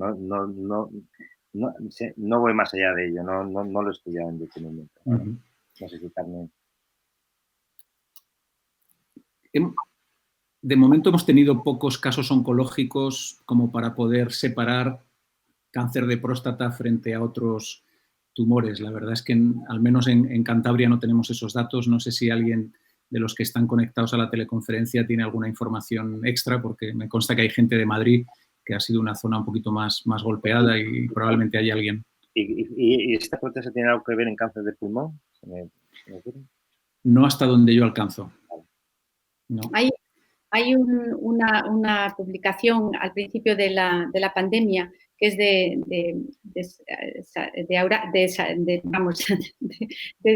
no voy más allá de ello, no lo he estudiado en detenimiento. No sé si Carmen. De momento hemos tenido pocos casos oncológicos como para poder separar cáncer de próstata frente a otros tumores. La verdad es que al menos en Cantabria no tenemos esos datos. No sé si alguien de los que están conectados a la teleconferencia tiene alguna información extra, porque me consta que hay gente de Madrid que ha sido una zona un poquito más golpeada y probablemente hay alguien. ¿Y esta próstata tiene algo que ver en cáncer de pulmón? No hasta donde yo alcanzo. No. Hay una publicación al principio de la pandemia que es de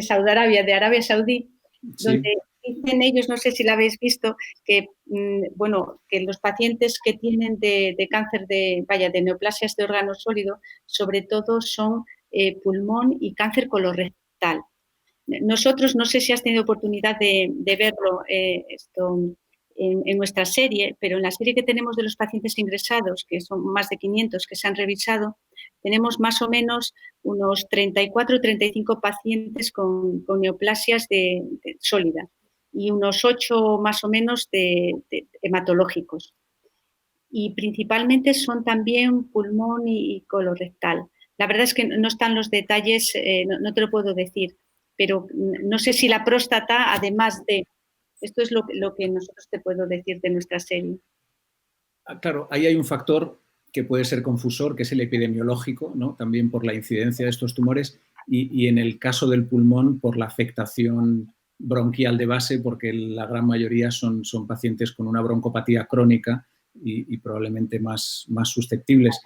Saudi Arabia, de Arabia Saudí, sí, donde dicen ellos, no sé si la habéis visto, que que los pacientes que tienen de cáncer de neoplasias de órgano sólido, sobre todo son pulmón y cáncer colorectal. Nosotros, no sé si has tenido oportunidad de verlo en nuestra serie, pero en la serie que tenemos de los pacientes ingresados, que son más de 500 que se han revisado, tenemos más o menos unos 34 o 35 pacientes con neoplasias sólida y unos 8 más o menos de hematológicos. Y principalmente son también pulmón y colorectal. La verdad es que no están los detalles, no te lo puedo decir, pero no sé si la próstata, además de... Esto es lo que nosotros te puedo decir de nuestra serie. Claro, ahí hay un factor que puede ser confusor, que es el epidemiológico, ¿no? También por la incidencia de estos tumores, y en el caso del pulmón por la afectación bronquial de base, porque la gran mayoría son pacientes con una broncopatía crónica y probablemente más susceptibles.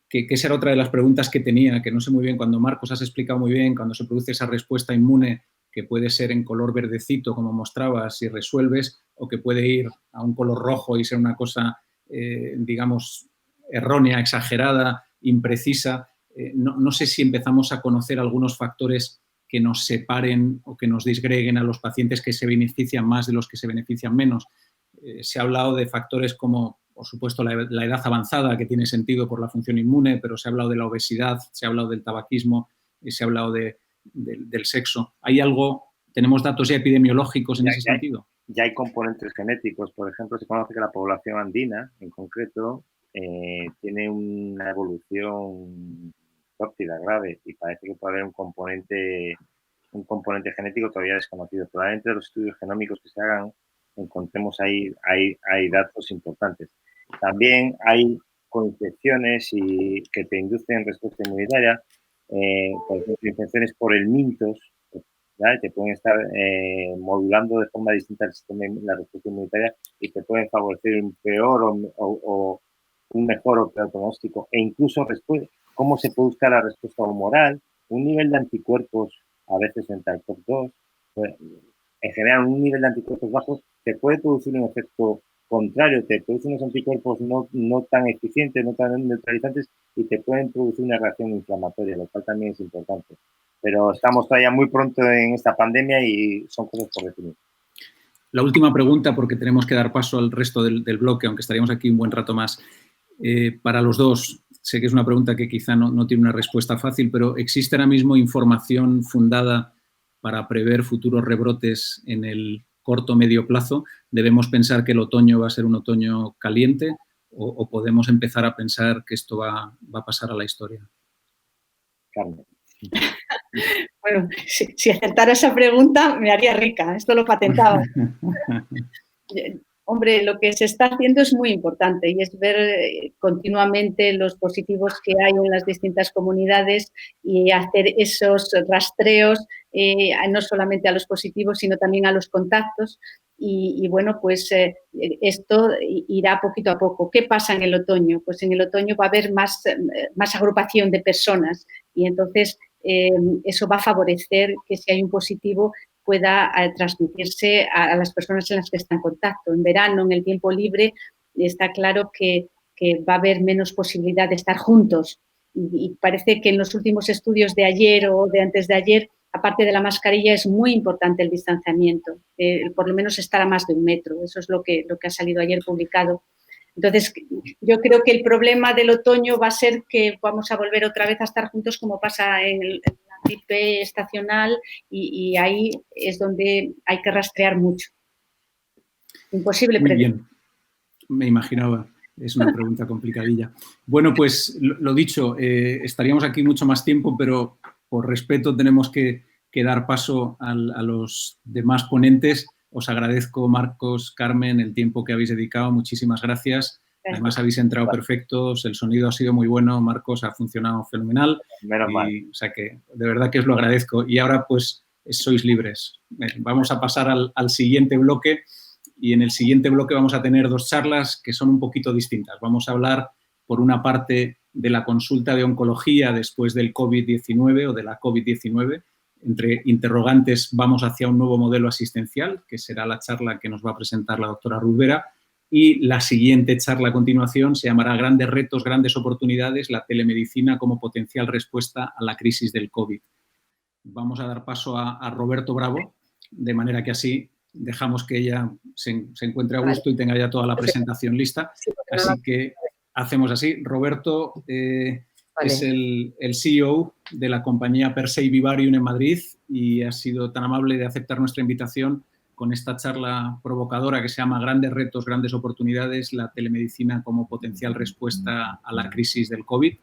Que esa era otra de las preguntas que tenía, que no sé muy bien, cuando Marcos has explicado muy bien, cuando se produce esa respuesta inmune que puede ser en color verdecito, como mostrabas, si resuelves, o que puede ir a un color rojo y ser una cosa, digamos, errónea, exagerada, imprecisa. No sé si empezamos a conocer algunos factores que nos separen o que nos disgreguen a los pacientes que se benefician más de los que se benefician menos. Se ha hablado de factores como, por supuesto, la edad avanzada, que tiene sentido por la función inmune, pero se ha hablado de la obesidad, se ha hablado del tabaquismo y se ha hablado del sexo. ¿Hay algo, tenemos datos ya epidemiológicos en ese sentido? Ya hay componentes genéticos. Por ejemplo, se conoce que la población andina, en concreto, tiene una evolución tórtida, grave, y parece que puede haber un componente genético todavía desconocido. Probablemente de los estudios genómicos que se hagan encontremos ahí hay datos importantes. También hay coinfecciones que te inducen respuesta inmunitaria, por ejemplo, infecciones por el mintos, ¿vale? Te pueden estar modulando de forma distinta el sistema, la respuesta inmunitaria, y te pueden favorecer un peor o un mejor o peor pronóstico, e incluso cómo se puede buscar la respuesta humoral, un nivel de anticuerpos a veces frente al COP2, pues, en general un nivel de anticuerpos bajos te puede producir un efecto contrario, te produce unos anticuerpos no tan eficientes, no tan neutralizantes, y te pueden producir una reacción inflamatoria, lo cual también es importante. Pero estamos todavía muy pronto en esta pandemia y son cosas por definir. La última pregunta, porque tenemos que dar paso al resto del bloque, aunque estaríamos aquí un buen rato más. Para los dos, sé que es una pregunta que quizá no tiene una respuesta fácil, pero ¿existe ahora mismo información fundada para prever futuros rebrotes en el corto o medio plazo? ¿Debemos pensar que el otoño va a ser un otoño caliente o podemos empezar a pensar que esto va a pasar a la historia? Carmen. Bueno, si acertara esa pregunta me haría rica, esto lo patentaba. Hombre, lo que se está haciendo es muy importante y es ver continuamente los positivos que hay en las distintas comunidades y hacer esos rastreos, no solamente a los positivos, sino también a los contactos. Y bueno, pues esto irá poquito a poco. ¿Qué pasa en el otoño? Pues en el otoño va a haber más agrupación de personas y entonces eso va a favorecer que si hay un positivo pueda transmitirse a las personas en las que está en contacto. En verano, en el tiempo libre, está claro que va a haber menos posibilidad de estar juntos. Y parece que en los últimos estudios de ayer o de antes de ayer, aparte de la mascarilla, es muy importante el distanciamiento, por lo menos estar a más de 1 metro. Eso es lo que ha salido ayer publicado. Entonces, yo creo que el problema del otoño va a ser que vamos a volver otra vez a estar juntos como pasa en la gripe estacional y ahí es donde hay que rastrear mucho. Imposible predecir. Muy bien, me imaginaba. Es una pregunta complicadilla. Bueno, pues lo dicho, estaríamos aquí mucho más tiempo, pero por respeto tenemos que dar paso a los demás ponentes. Os agradezco, Marcos, Carmen, el tiempo que habéis dedicado. Muchísimas gracias. Además, habéis entrado perfectos, el sonido ha sido muy bueno, Marcos, ha funcionado fenomenal. Menos mal. O sea que de verdad que os lo agradezco. Y ahora, pues, sois libres. Vamos a pasar al siguiente bloque. Y en el siguiente bloque vamos a tener 2 charlas que son un poquito distintas. Vamos a hablar, por una parte, de la consulta de oncología después del COVID-19 o de la COVID-19. Entre interrogantes, vamos hacia un nuevo modelo asistencial, que será la charla que nos va a presentar la doctora Ruth Vera. Y la siguiente charla a continuación se llamará Grandes retos, grandes oportunidades, la telemedicina como potencial respuesta a la crisis del COVID. Vamos a dar paso a Roberto Bravo, de manera que así dejamos que ella se encuentre a gusto y tenga ya toda la presentación lista. Así que hacemos así. Roberto es el CEO de la compañía Persei Vivarium en Madrid y ha sido tan amable de aceptar nuestra invitación con esta charla provocadora que se llama Grandes retos, grandes oportunidades, la telemedicina como potencial respuesta a la crisis del COVID.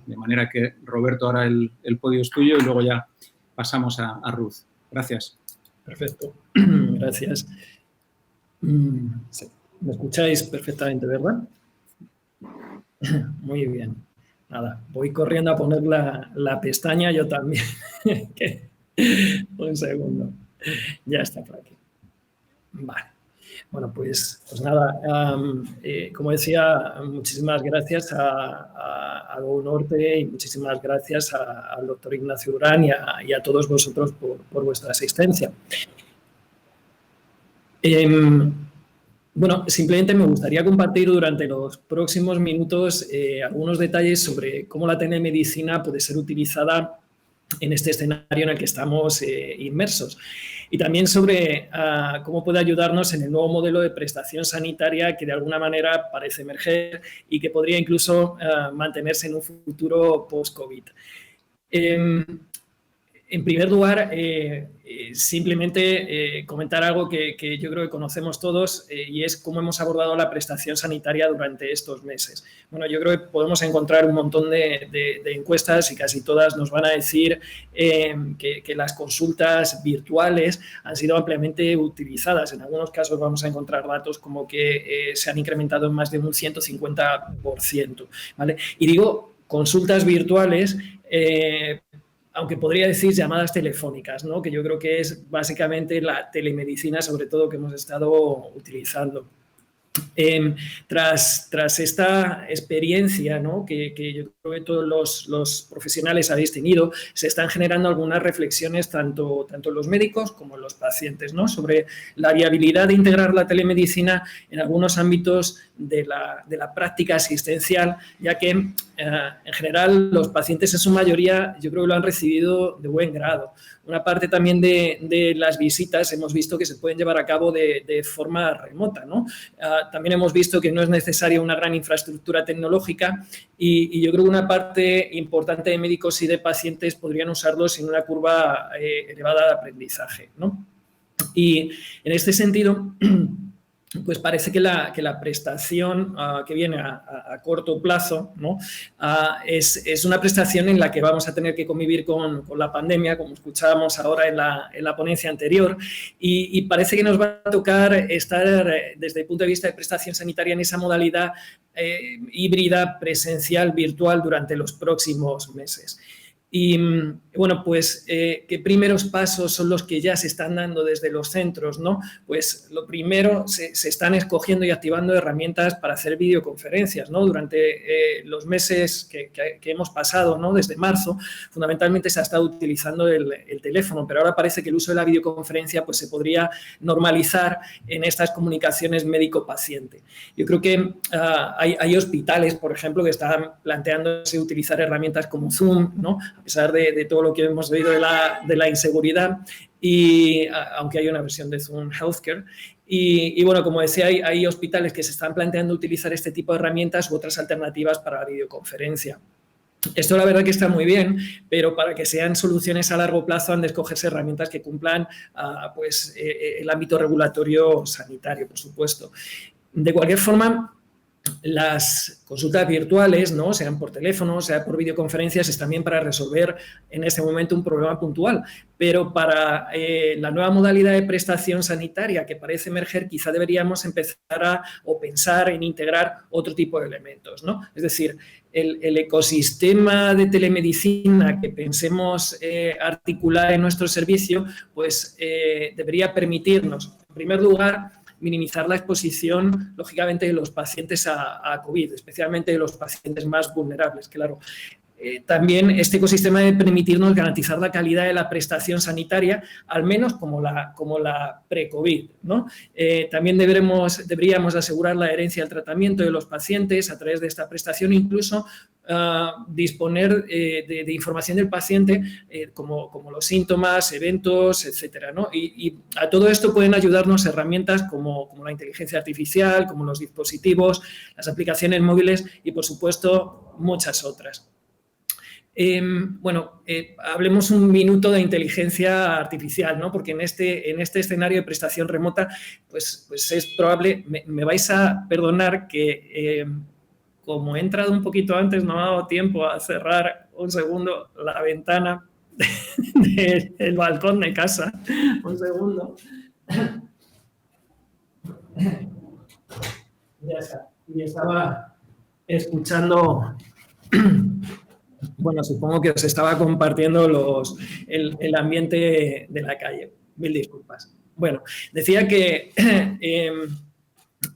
De manera que, Roberto, ahora el podio es tuyo y luego ya pasamos a Ruth. Gracias. Perfecto. Gracias. ¿Me escucháis perfectamente, verdad? Muy bien. Nada, voy corriendo a poner la pestaña yo también. Un segundo. Ya está por aquí. Vale. Bueno, pues nada, como decía, muchísimas gracias a Go Norte y muchísimas gracias al doctor Ignacio Durán y a todos vosotros por vuestra asistencia. Bueno, simplemente me gustaría compartir durante los próximos minutos algunos detalles sobre cómo la telemedicina puede ser utilizada en este escenario en el que estamos inmersos. Y también sobre cómo puede ayudarnos en el nuevo modelo de prestación sanitaria que de alguna manera parece emerger y que podría incluso mantenerse en un futuro post-COVID. En primer lugar, simplemente comentar algo que yo creo que conocemos todos y es cómo hemos abordado la prestación sanitaria durante estos meses. Bueno, yo creo que podemos encontrar un montón de encuestas y casi todas nos van a decir que las consultas virtuales han sido ampliamente utilizadas. En algunos casos vamos a encontrar datos como que se han incrementado en más de un 150%, ¿vale? Y digo consultas virtuales aunque podría decir llamadas telefónicas, ¿no? Que yo creo que es básicamente la telemedicina, sobre todo, que hemos estado utilizando. Tras esta experiencia, ¿no? que yo creo que todos los profesionales habéis tenido, se están generando algunas reflexiones tanto los médicos como los pacientes, ¿no? Sobre la viabilidad de integrar la telemedicina en algunos ámbitos de la práctica asistencial, ya que en general los pacientes en su mayoría yo creo que lo han recibido de buen grado. Una parte también de las visitas hemos visto que se pueden llevar a cabo de forma remota, ¿no? También hemos visto que no es necesaria una gran infraestructura tecnológica y yo creo que una parte importante de médicos y de pacientes podrían usarlo sin una curva elevada de aprendizaje, ¿no? Y en este sentido, pues parece que la prestación que viene a corto plazo, ¿no? Es una prestación en la que vamos a tener que convivir con la pandemia, como escuchábamos ahora en la ponencia anterior, y parece que nos va a tocar estar desde el punto de vista de prestación sanitaria en esa modalidad híbrida, presencial, virtual durante los próximos meses. Y bueno, pues, ¿qué primeros pasos son los que ya se están dando desde los centros, ¿no? Pues lo primero, se están escogiendo y activando herramientas para hacer videoconferencias, ¿no? Durante los meses que hemos pasado, ¿no? Desde marzo, fundamentalmente se ha estado utilizando el teléfono, pero ahora parece que el uso de la videoconferencia pues, se podría normalizar en estas comunicaciones médico-paciente. Yo creo que hay hospitales, por ejemplo, que están planteándose utilizar herramientas como Zoom, ¿no? A pesar de todo lo que hemos oído de la inseguridad, y aunque hay una versión de Zoom Healthcare. Y bueno, como decía, hay hospitales que se están planteando utilizar este tipo de herramientas u otras alternativas para la videoconferencia. Esto la verdad que está muy bien, pero para que sean soluciones a largo plazo han de escogerse herramientas que cumplan pues, el ámbito regulatorio sanitario, por supuesto. De cualquier forma, las consultas virtuales, ¿no? Sean por teléfono, sea por videoconferencias, es también para resolver en este momento un problema puntual. Pero para la nueva modalidad de prestación sanitaria que parece emerger, quizá deberíamos empezar o pensar en integrar otro tipo de elementos, ¿no? Es decir, el ecosistema de telemedicina que pensemos articular en nuestro servicio, pues debería permitirnos, en primer lugar, minimizar la exposición, lógicamente, de los pacientes a COVID, especialmente de los pacientes más vulnerables, claro. También este ecosistema debe permitirnos garantizar la calidad de la prestación sanitaria, al menos como la pre-COVID, ¿no? También deberíamos asegurar la adherencia al tratamiento de los pacientes a través de esta prestación, incluso disponer de información del paciente como los síntomas, eventos, etcétera, ¿no? Y a todo esto pueden ayudarnos herramientas como la inteligencia artificial, como los dispositivos, las aplicaciones móviles y, por supuesto, muchas otras. Bueno, hablemos un minuto de inteligencia artificial, ¿no? Porque en este escenario de prestación remota, pues es probable, me vais a perdonar que como he entrado un poquito antes, no me ha dado tiempo a cerrar un segundo la ventana del balcón de casa. Un segundo. Ya está. Y estaba escuchando, bueno, supongo que os estaba compartiendo el ambiente de la calle. Mil disculpas. Bueno, decía que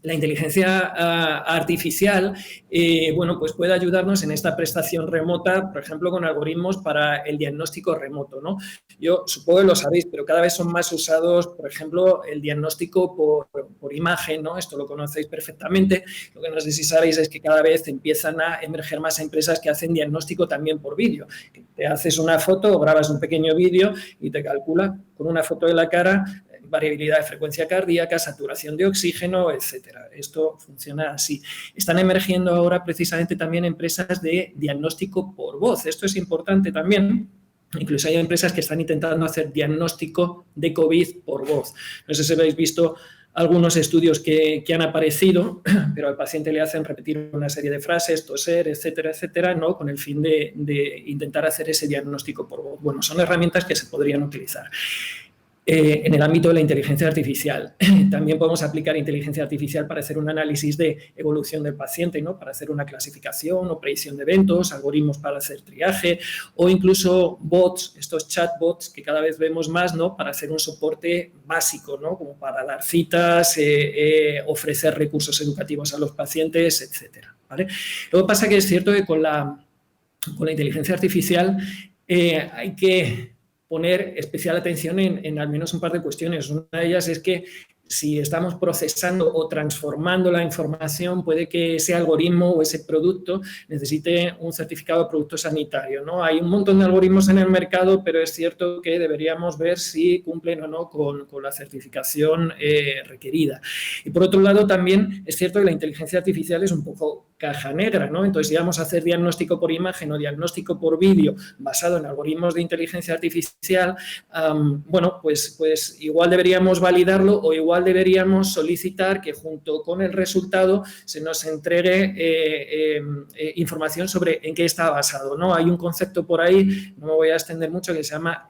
la inteligencia artificial, bueno, pues puede ayudarnos en esta prestación remota, por ejemplo, con algoritmos para el diagnóstico remoto, ¿no? Yo supongo que lo sabéis, pero cada vez son más usados, por ejemplo, el diagnóstico por imagen, ¿no? Esto lo conocéis perfectamente. Lo que no sé si sabéis es que cada vez empiezan a emerger más empresas que hacen diagnóstico también por vídeo. Te haces una foto o grabas un pequeño vídeo y te calcula con una foto de la cara variabilidad de frecuencia cardíaca, saturación de oxígeno, etcétera. Esto funciona así. Están emergiendo ahora precisamente también empresas de diagnóstico por voz. Esto es importante también. Incluso hay empresas que están intentando hacer diagnóstico de COVID por voz. No sé si habéis visto algunos estudios que han aparecido, pero al paciente le hacen repetir una serie de frases, toser, etcétera, etcétera, ¿no? Con el fin de intentar hacer ese diagnóstico por voz. Bueno, son herramientas que se podrían utilizar. En el ámbito de la inteligencia artificial. También podemos aplicar inteligencia artificial para hacer un análisis de evolución del paciente, ¿no? Para hacer una clasificación o predicción de eventos, algoritmos para hacer triaje o incluso bots, estos chatbots que cada vez vemos más, ¿no? Para hacer un soporte básico, ¿no? Como para dar citas, ofrecer recursos educativos a los pacientes, etcétera, ¿vale? Lo que pasa que es cierto que con la inteligencia artificial hay que poner especial atención en al menos un par de cuestiones. Una de ellas es que si estamos procesando o transformando la información, puede que ese algoritmo o ese producto necesite un certificado de producto sanitario, ¿no? Hay un montón de algoritmos en el mercado, pero es cierto que deberíamos ver si cumplen o no con la certificación requerida. Y por otro lado, también es cierto que la inteligencia artificial es un poco caja negra, ¿no? Entonces, si vamos a hacer diagnóstico por imagen o diagnóstico por vídeo basado en algoritmos de inteligencia artificial, bueno, pues igual deberíamos validarlo o igual deberíamos solicitar que junto con el resultado se nos entregue información sobre en qué está basado, ¿no? Hay un concepto por ahí, no me voy a extender mucho, que se llama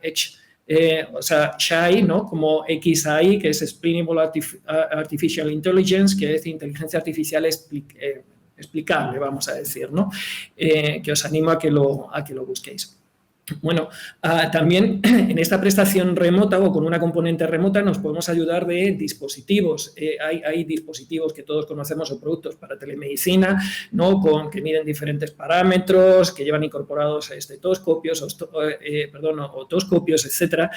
SHAI, ¿no? Como XAI, que es Explainable Artificial Intelligence, que es inteligencia artificial explicable, vamos a decir, ¿no? Que os animo a que lo busquéis. Bueno, también en esta prestación remota o con una componente remota nos podemos ayudar de dispositivos. Hay dispositivos que todos conocemos o productos para telemedicina, ¿no? Que miden diferentes parámetros, que llevan incorporados estetoscopios, otoscopios, etcétera.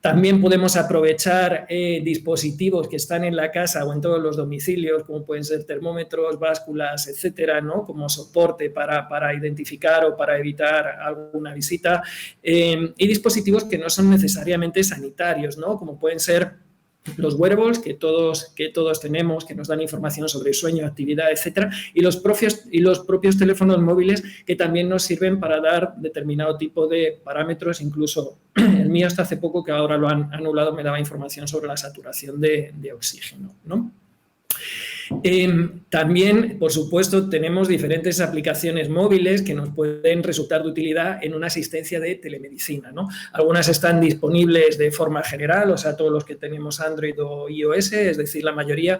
También podemos aprovechar dispositivos que están en la casa o en todos los domicilios, como pueden ser termómetros, básculas, etcétera, ¿no? Como soporte para identificar o para evitar alguna visita. Y dispositivos que no son necesariamente sanitarios, ¿no? Como pueden ser los wearables que todos tenemos, que nos dan información sobre sueño, actividad, etcétera, y los propios teléfonos móviles que también nos sirven para dar determinado tipo de parámetros, incluso el mío hasta hace poco, que ahora lo han anulado, me daba información sobre la saturación de oxígeno, ¿no? También, por supuesto, tenemos diferentes aplicaciones móviles que nos pueden resultar de utilidad en una asistencia de telemedicina, ¿no? Algunas están disponibles de forma general, o sea, todos los que tenemos Android o iOS, es decir, la mayoría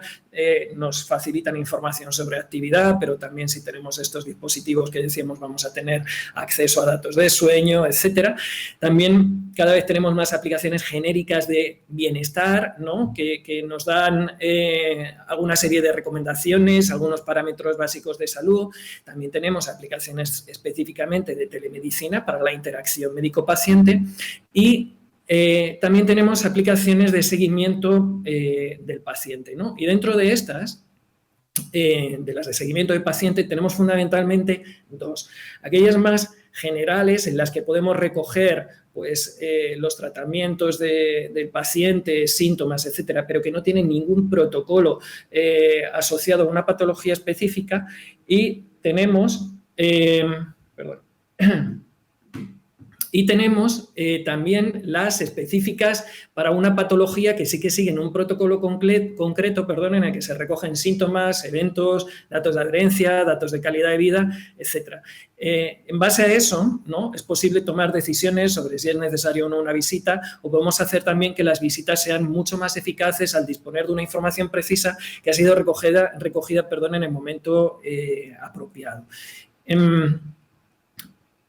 nos facilitan información sobre actividad, pero también si tenemos estos dispositivos que decíamos vamos a tener acceso a datos de sueño, etcétera. También cada vez tenemos más aplicaciones genéricas de bienestar, ¿no? Que nos dan alguna serie de recomendaciones, algunos parámetros básicos de salud. También tenemos aplicaciones específicamente de telemedicina para la interacción médico-paciente y también tenemos aplicaciones de seguimiento del paciente, ¿no? Y dentro de estas, de las de seguimiento del paciente, tenemos fundamentalmente dos. Aquellas más generales en las que podemos recoger pues, los tratamientos del paciente, síntomas, etcétera, pero que no tienen ningún protocolo asociado a una patología específica, y tenemos Y tenemos también las específicas para una patología que sí que siguen un protocolo concreto, en el que se recogen síntomas, eventos, datos de adherencia, datos de calidad de vida, etc. En base a eso, ¿no?, es posible tomar decisiones sobre si es necesaria o no una visita, o podemos hacer también que las visitas sean mucho más eficaces al disponer de una información precisa que ha sido recogida en el momento apropiado.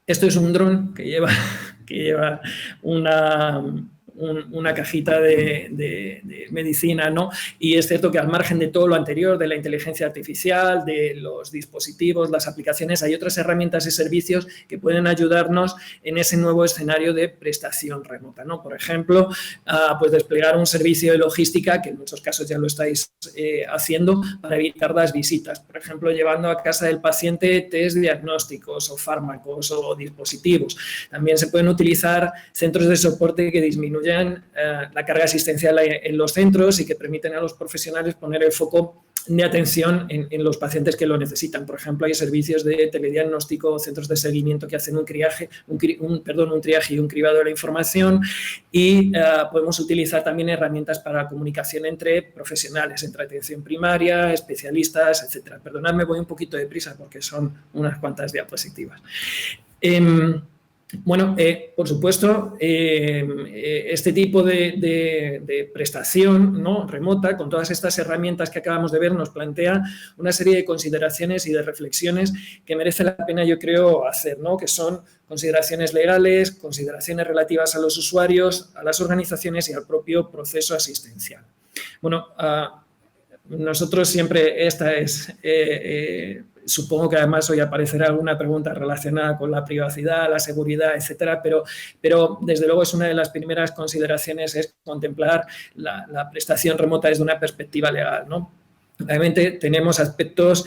Esto es un dron que lleva una cajita de medicina, ¿no? Y es cierto que al margen de todo lo anterior, de la inteligencia artificial, de los dispositivos, las aplicaciones, hay otras herramientas y servicios que pueden ayudarnos en ese nuevo escenario de prestación remota, ¿no? Por ejemplo, pues desplegar un servicio de logística, que en muchos casos ya lo estáis haciendo, para evitar las visitas. Por ejemplo, llevando a casa del paciente test diagnósticos o fármacos o dispositivos. También se pueden utilizar centros de soporte que disminuyen la carga asistencial en los centros y que permiten a los profesionales poner el foco de atención en los pacientes que lo necesitan. Por ejemplo, hay servicios de telediagnóstico, centros de seguimiento que hacen un triaje y un cribado de la información, y podemos utilizar también herramientas para la comunicación entre profesionales, entre atención primaria, especialistas, etc. Perdonadme, voy un poquito deprisa porque son unas cuantas diapositivas. Bueno, por supuesto, este tipo de prestación, ¿no?, remota, con todas estas herramientas que acabamos de ver, nos plantea una serie de consideraciones y de reflexiones que merece la pena, yo creo, hacer, ¿no?, que son consideraciones legales, consideraciones relativas a los usuarios, a las organizaciones y al propio proceso asistencial. Bueno, nosotros siempre, esta es... supongo que además hoy aparecerá alguna pregunta relacionada con la privacidad, la seguridad, etcétera, pero desde luego es una de las primeras consideraciones, es contemplar la prestación remota desde una perspectiva legal, ¿no? Obviamente tenemos aspectos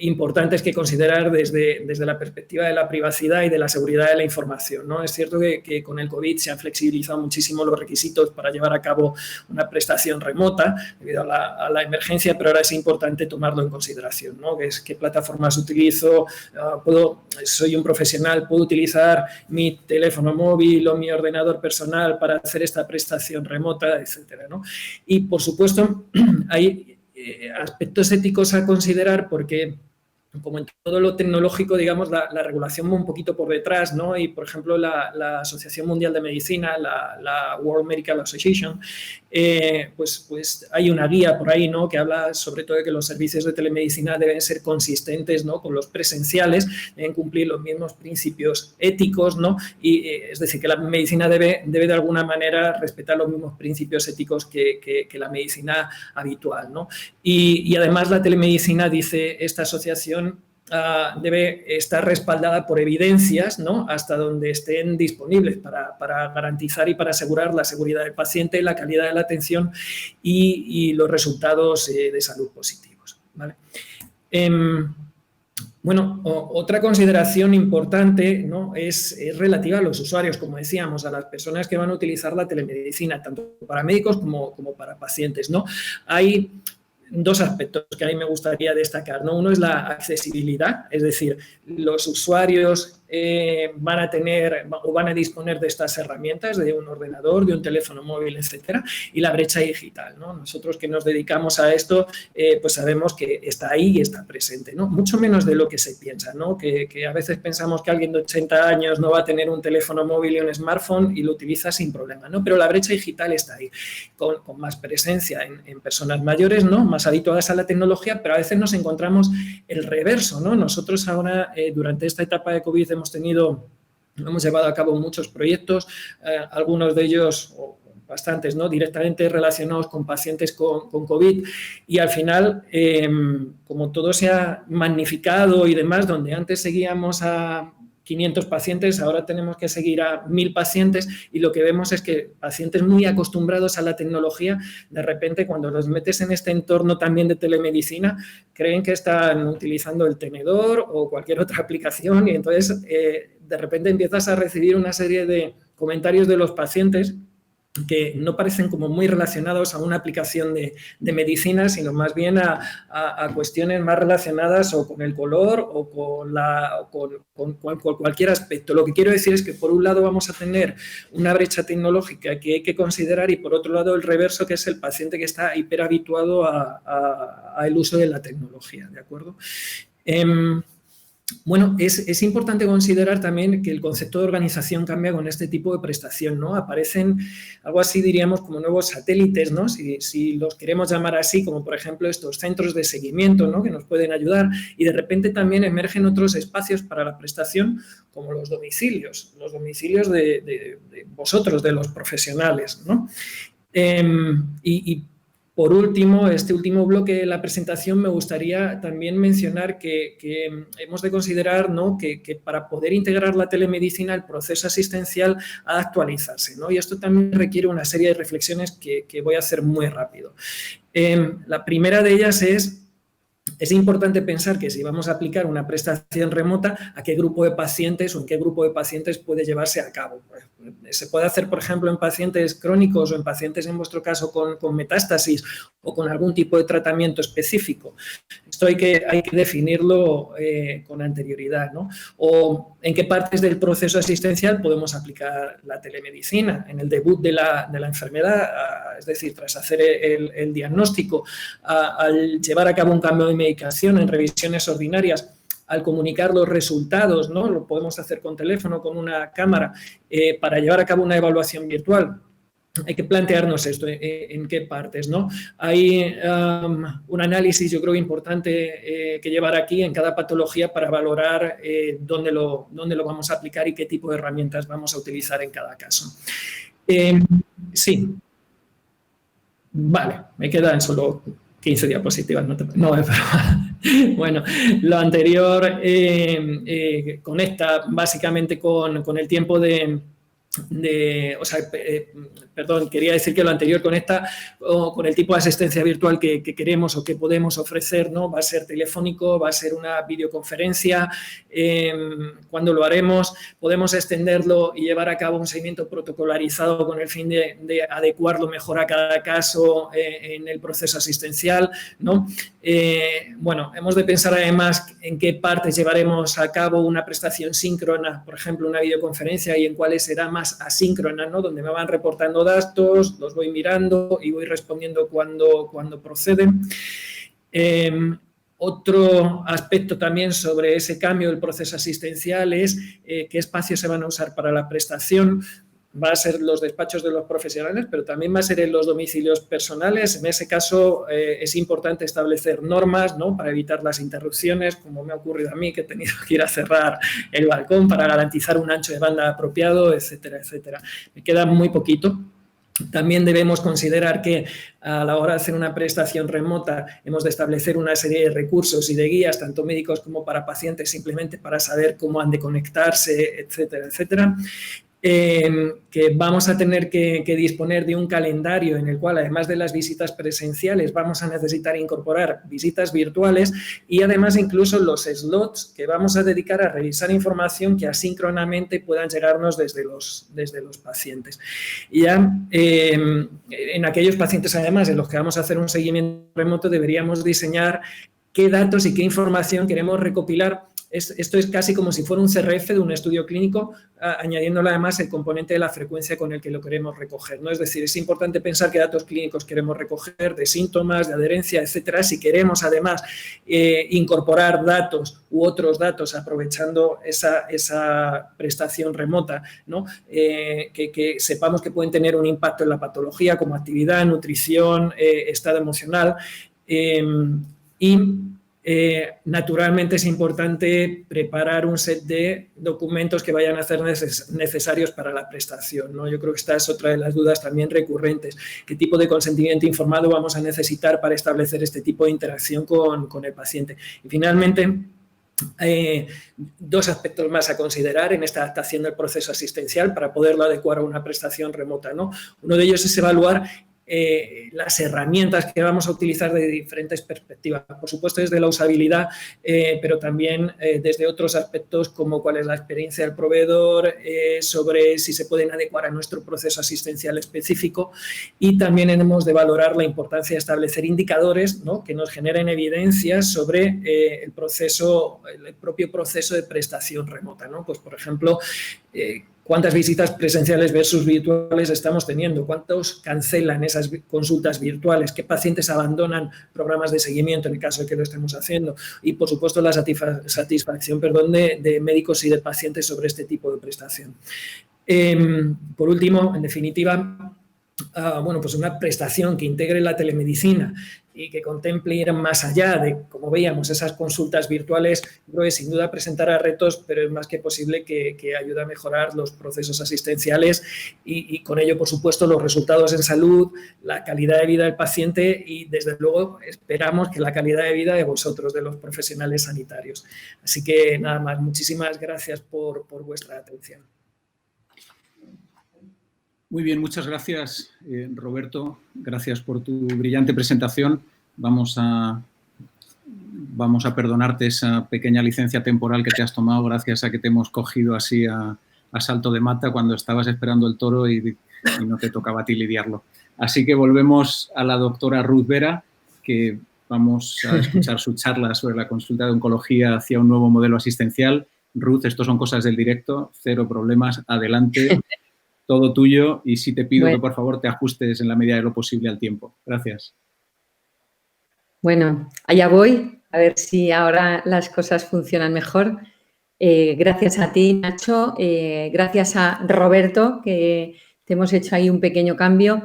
importantes que considerar desde la perspectiva de la privacidad y de la seguridad de la información, ¿no? Es cierto que con el COVID se han flexibilizado muchísimo los requisitos para llevar a cabo una prestación remota debido a la emergencia, pero ahora es importante tomarlo en consideración, ¿no? ¿Qué plataformas utilizo? Soy un profesional, ¿puedo utilizar mi teléfono móvil o mi ordenador personal para hacer esta prestación remota, etcétera, ¿no? Y, por supuesto, hay aspectos éticos a considerar porque, como en todo lo tecnológico, digamos, la regulación va un poquito por detrás, ¿no? Y, por ejemplo, la Asociación Mundial de Medicina, la World Medical Association, pues hay una guía por ahí, ¿no?, que habla sobre todo de que los servicios de telemedicina deben ser consistentes, ¿no?, con los presenciales, deben cumplir los mismos principios éticos, ¿no? Y es decir, que la medicina debe de alguna manera respetar los mismos principios éticos que la medicina habitual, ¿no? Y además la telemedicina, dice esta asociación, debe estar respaldada por evidencias, ¿no?, hasta donde estén disponibles para garantizar y para asegurar la seguridad del paciente, la calidad de la atención y los resultados de salud positivos, ¿vale? Bueno, otra consideración importante, ¿no?, es relativa a los usuarios, como decíamos, a las personas que van a utilizar la telemedicina, tanto para médicos como para pacientes, ¿no? Hay dos aspectos que a mí me gustaría destacar, ¿no? Uno es la accesibilidad, es decir, los usuarios van a tener o van a disponer de estas herramientas, de un ordenador, de un teléfono móvil, etcétera, y la brecha digital, ¿no? Nosotros que nos dedicamos a esto, pues sabemos que está ahí y está presente, ¿no? Mucho menos de lo que se piensa, ¿no? Que a veces pensamos que alguien de 80 años no va a tener un teléfono móvil y un smartphone y lo utiliza sin problema, ¿no? Pero la brecha digital está ahí, con más presencia en personas mayores, ¿no?, más habituadas a la tecnología, pero a veces nos encontramos el reverso, ¿no? Nosotros ahora, durante esta etapa de COVID, hemos llevado a cabo muchos proyectos, algunos de ellos, o bastantes, ¿no?, directamente relacionados con pacientes con COVID, y al final, como todo se ha magnificado y demás, donde antes seguíamos a 500 pacientes, ahora tenemos que seguir a 1000 pacientes, y lo que vemos es que pacientes muy acostumbrados a la tecnología, de repente cuando los metes en este entorno también de telemedicina, creen que están utilizando el tenedor o cualquier otra aplicación, y entonces de repente empiezas a recibir una serie de comentarios de los pacientes que no parecen como muy relacionados a una aplicación de medicina, sino más bien a cuestiones más relacionadas o con el color o con cualquier aspecto. Lo que quiero decir es que por un lado vamos a tener una brecha tecnológica que hay que considerar y por otro lado el reverso, que es el paciente que está hiperhabituado al uso de la tecnología, ¿de acuerdo? Bueno, es importante considerar también que el concepto de organización cambia con este tipo de prestación, ¿no? Aparecen algo así, diríamos, como nuevos satélites, ¿no? Si los queremos llamar así, como por ejemplo estos centros de seguimiento, ¿no? Que nos pueden ayudar, y de repente también emergen otros espacios para la prestación, como los domicilios de vosotros, de los profesionales, ¿no? Por último, este último bloque de la presentación me gustaría también mencionar que hemos de considerar, ¿no?, que para poder integrar la telemedicina el proceso asistencial ha de actualizarse, ¿no? Y esto también requiere una serie de reflexiones que voy a hacer muy rápido. La primera de ellas es importante pensar que si vamos a aplicar una prestación remota, ¿a qué grupo de pacientes o en qué grupo de pacientes puede llevarse a cabo? Se puede hacer, por ejemplo, en pacientes crónicos o en pacientes, en vuestro caso, con metástasis o con algún tipo de tratamiento específico. Esto hay que definirlo con anterioridad, ¿no? O en qué partes del proceso asistencial podemos aplicar la telemedicina. En el debut de la enfermedad, es decir, tras hacer el diagnóstico, al llevar a cabo un cambio de medicación, en revisiones ordinarias, al comunicar los resultados, ¿no? Lo podemos hacer con teléfono, con una cámara, para llevar a cabo una evaluación virtual. Hay que plantearnos esto, en qué partes, ¿no? Hay un análisis, yo creo, importante que llevar aquí en cada patología para valorar dónde lo vamos a aplicar y qué tipo de herramientas vamos a utilizar en cada caso. Sí. Vale, me quedan solo 15 diapositivas, no es broma. Bueno, lo anterior conecta básicamente con el tiempo perdón, quería decir que lo anterior conecta con el tipo de asistencia virtual que queremos o que podemos ofrecer, ¿no? Va a ser telefónico, va a ser una videoconferencia. Cuando lo haremos, podemos extenderlo y llevar a cabo un seguimiento protocolarizado con el fin de adecuarlo mejor a cada caso en el proceso asistencial, ¿no? Bueno, hemos de pensar además en qué partes llevaremos a cabo una prestación síncrona, por ejemplo, una videoconferencia, y en cuáles será más asíncrona, ¿no? Donde me van reportando datos, los voy mirando y voy respondiendo cuando proceden. Otro aspecto también sobre ese cambio del proceso asistencial es qué espacios se van a usar para la prestación. Va a ser los despachos de los profesionales, pero también va a ser en los domicilios personales. En ese caso es importante establecer normas, ¿no? Para evitar las interrupciones, como me ha ocurrido a mí, que he tenido que ir a cerrar el balcón para garantizar un ancho de banda apropiado, etcétera, etcétera. Me queda muy poquito. También debemos considerar que a la hora de hacer una prestación remota hemos de establecer una serie de recursos y de guías, tanto médicos como para pacientes, simplemente para saber cómo han de conectarse, etcétera, etcétera. Que vamos a tener que disponer de un calendario en el cual, además de las visitas presenciales, vamos a necesitar incorporar visitas virtuales y además incluso los slots que vamos a dedicar a revisar información que asíncronamente puedan llegarnos desde los pacientes. Y ya en aquellos pacientes, además, en los que vamos a hacer un seguimiento remoto, deberíamos diseñar qué datos y qué información queremos recopilar. Esto es casi como si fuera un CRF de un estudio clínico, añadiéndole además el componente de la frecuencia con el que lo queremos recoger, ¿no? Es decir, es importante pensar qué datos clínicos queremos recoger, de síntomas, de adherencia, etcétera. Si queremos además incorporar datos u otros datos aprovechando esa prestación remota, ¿no? Que sepamos que pueden tener un impacto en la patología, como actividad, nutrición, estado emocional naturalmente es importante preparar un set de documentos que vayan a ser necesarios para la prestación, ¿no? Yo creo que esta es otra de las dudas también recurrentes. ¿Qué tipo de consentimiento informado vamos a necesitar para establecer este tipo de interacción con el paciente? Y finalmente, dos aspectos más a considerar en esta adaptación del proceso asistencial para poderlo adecuar a una prestación remota, ¿no? Uno de ellos es evaluar las herramientas que vamos a utilizar de diferentes perspectivas. Por supuesto, desde la usabilidad, pero también desde otros aspectos como cuál es la experiencia del proveedor, sobre si se pueden adecuar a nuestro proceso asistencial específico, y también hemos de valorar la importancia de establecer indicadores, ¿no?, que nos generen evidencias sobre el propio proceso de prestación remota, ¿no? Pues, por ejemplo, cuántas visitas presenciales versus virtuales estamos teniendo, cuántos cancelan esas consultas virtuales, qué pacientes abandonan programas de seguimiento en el caso de que lo estemos haciendo, y por supuesto la satisfacción de médicos y de pacientes sobre este tipo de prestación. Por último, en definitiva, bueno, pues una prestación que integre la telemedicina y que contemple ir más allá de, como veíamos, esas consultas virtuales, creo que sin duda presentará retos, pero es más que posible que ayude a mejorar los procesos asistenciales y con ello, por supuesto, los resultados en salud, la calidad de vida del paciente y, desde luego, esperamos que la calidad de vida de vosotros, de los profesionales sanitarios. Así que, nada más, muchísimas gracias por vuestra atención. Muy bien, muchas gracias, Roberto. Gracias por tu brillante presentación. Vamos a perdonarte esa pequeña licencia temporal que te has tomado gracias a que te hemos cogido así a salto de mata cuando estabas esperando el toro y no te tocaba a ti lidiarlo. Así que volvemos a la doctora Ruth Vera, que vamos a escuchar su charla sobre la consulta de oncología hacia un nuevo modelo asistencial. Ruth, esto son cosas del directo, cero problemas, adelante. Todo tuyo, y sí te pido que por favor te ajustes en la medida de lo posible al tiempo. Gracias. Bueno, allá voy, a ver si ahora las cosas funcionan mejor. Gracias a ti, Nacho, gracias a Roberto, que te hemos hecho ahí un pequeño cambio.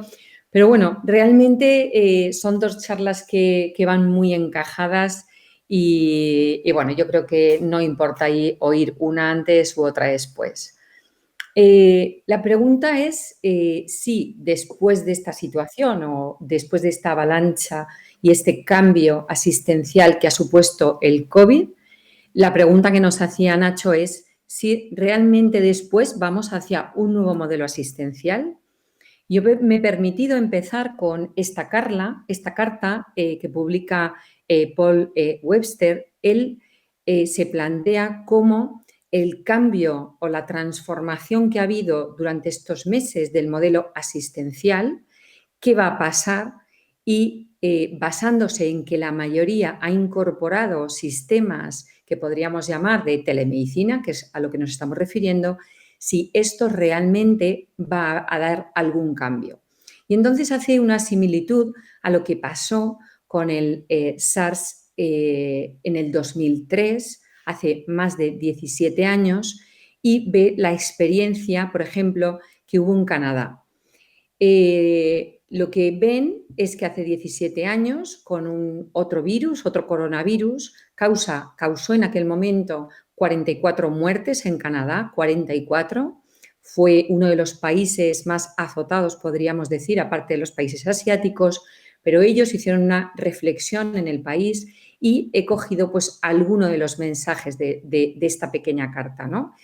Pero bueno, realmente son dos charlas que van muy encajadas y bueno, yo creo que no importa ahí oír una antes u otra después. La pregunta es si después de esta situación o después de esta avalancha y este cambio asistencial que ha supuesto el COVID, la pregunta que nos hacía Nacho es si realmente después vamos hacia un nuevo modelo asistencial. Yo me he permitido empezar con esta carta que publica Paul Webster. Él se plantea cómo el cambio o la transformación que ha habido durante estos meses del modelo asistencial, qué va a pasar y basándose en que la mayoría ha incorporado sistemas que podríamos llamar de telemedicina, que es a lo que nos estamos refiriendo, si esto realmente va a dar algún cambio. Y entonces hace una similitud a lo que pasó con el SARS en el 2003, hace más de 17 años, y ve la experiencia, por ejemplo, que hubo en Canadá. Lo que ven es que hace 17 años, con otro virus, otro coronavirus, causó en aquel momento 44 muertes en Canadá, 44. Fue uno de los países más azotados, podríamos decir, aparte de los países asiáticos, pero ellos hicieron una reflexión en el país y he cogido pues alguno de los mensajes de esta pequeña carta, ¿no?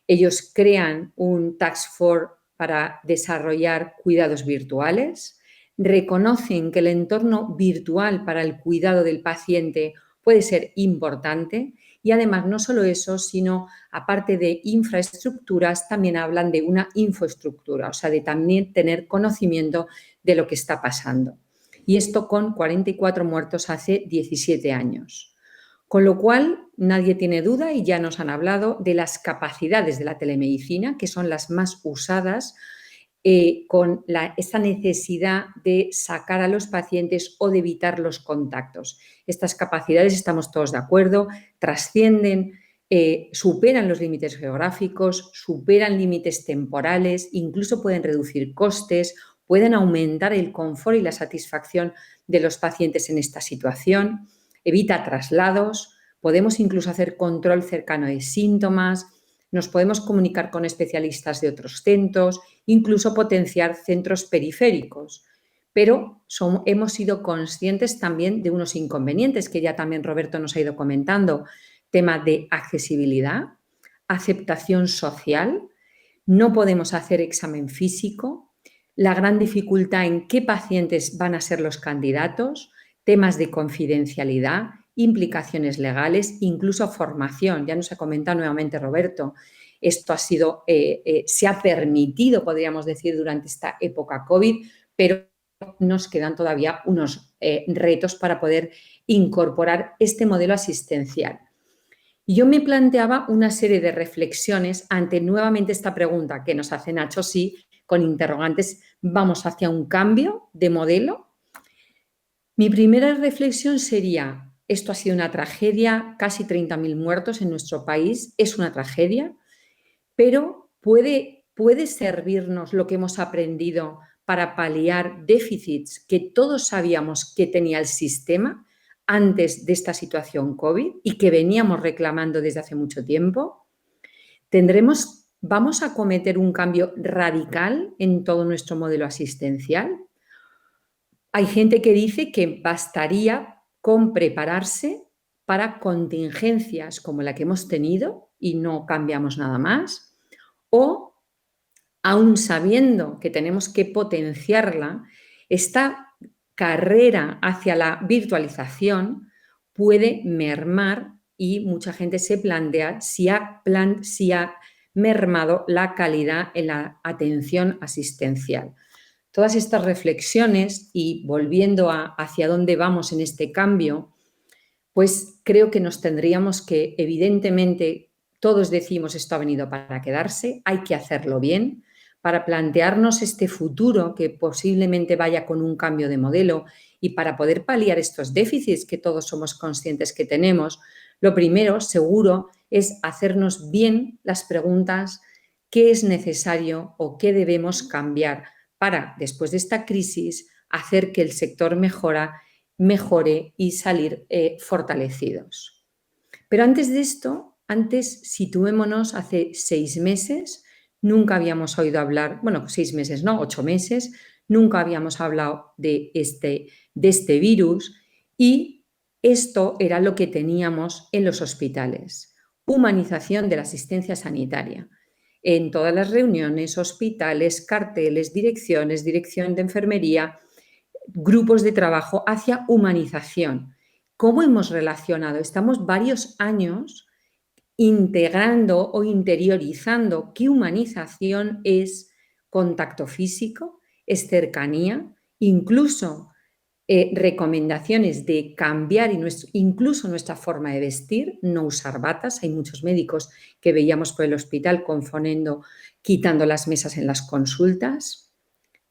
Ellos crean un task force para desarrollar cuidados virtuales, reconocen que el entorno virtual para el cuidado del paciente puede ser importante y además no solo eso, sino aparte de infraestructuras, también hablan de una infoestructura, o sea, de también tener conocimiento de lo que está pasando. Y esto con 44 muertos hace 17 años. Con lo cual, nadie tiene duda y ya nos han hablado de las capacidades de la telemedicina, que son las más usadas con esta necesidad de sacar a los pacientes o de evitar los contactos. Estas capacidades, estamos todos de acuerdo, trascienden, superan los límites geográficos, superan límites temporales, incluso pueden reducir costes, pueden aumentar el confort y la satisfacción de los pacientes en esta situación, evita traslados, podemos incluso hacer control cercano de síntomas, nos podemos comunicar con especialistas de otros centros, incluso potenciar centros periféricos. Pero hemos sido conscientes también de unos inconvenientes que ya también Roberto nos ha ido comentando, tema de accesibilidad, aceptación social, no podemos hacer examen físico, la gran dificultad en qué pacientes van a ser los candidatos, temas de confidencialidad, implicaciones legales, incluso formación. Ya nos ha comentado nuevamente Roberto, esto ha sido, se ha permitido, podríamos decir, durante esta época COVID, pero nos quedan todavía unos retos para poder incorporar este modelo asistencial. Yo me planteaba una serie de reflexiones ante nuevamente esta pregunta que nos hace Nacho, sí, con interrogantes, ¿vamos hacia un cambio de modelo? Mi primera reflexión sería, esto ha sido una tragedia, casi 30.000 muertos en nuestro país, es una tragedia, pero puede servirnos lo que hemos aprendido para paliar déficits que todos sabíamos que tenía el sistema antes de esta situación COVID y que veníamos reclamando desde hace mucho tiempo. ¿Vamos a cometer un cambio radical en todo nuestro modelo asistencial? Hay gente que dice que bastaría con prepararse para contingencias como la que hemos tenido y no cambiamos nada más, o aún sabiendo que tenemos que potenciarla, esta carrera hacia la virtualización puede mermar y mucha gente se plantea si ha mermado la calidad en la atención asistencial. Todas estas reflexiones y volviendo hacia dónde vamos en este cambio, pues creo que nos tendríamos que, evidentemente, todos decimos esto ha venido para quedarse, hay que hacerlo bien, para plantearnos este futuro que posiblemente vaya con un cambio de modelo y para poder paliar estos déficits que todos somos conscientes que tenemos, lo primero, seguro, es hacernos bien las preguntas qué es necesario o qué debemos cambiar para, después de esta crisis, hacer que el sector mejore y salir fortalecidos. Pero antes de esto, situémonos hace 6 meses, nunca habíamos oído hablar, 6 meses, no, 8 meses, nunca habíamos hablado de este virus y esto era lo que teníamos en los hospitales, humanización de la asistencia sanitaria. En todas las reuniones, hospitales, carteles, direcciones, dirección de enfermería, grupos de trabajo hacia humanización. ¿Cómo hemos relacionado? Estamos varios años integrando o interiorizando que humanización es contacto físico, es cercanía, incluso recomendaciones de cambiar incluso nuestra forma de vestir, no usar batas. Hay muchos médicos que veíamos por el hospital quitando las mesas en las consultas.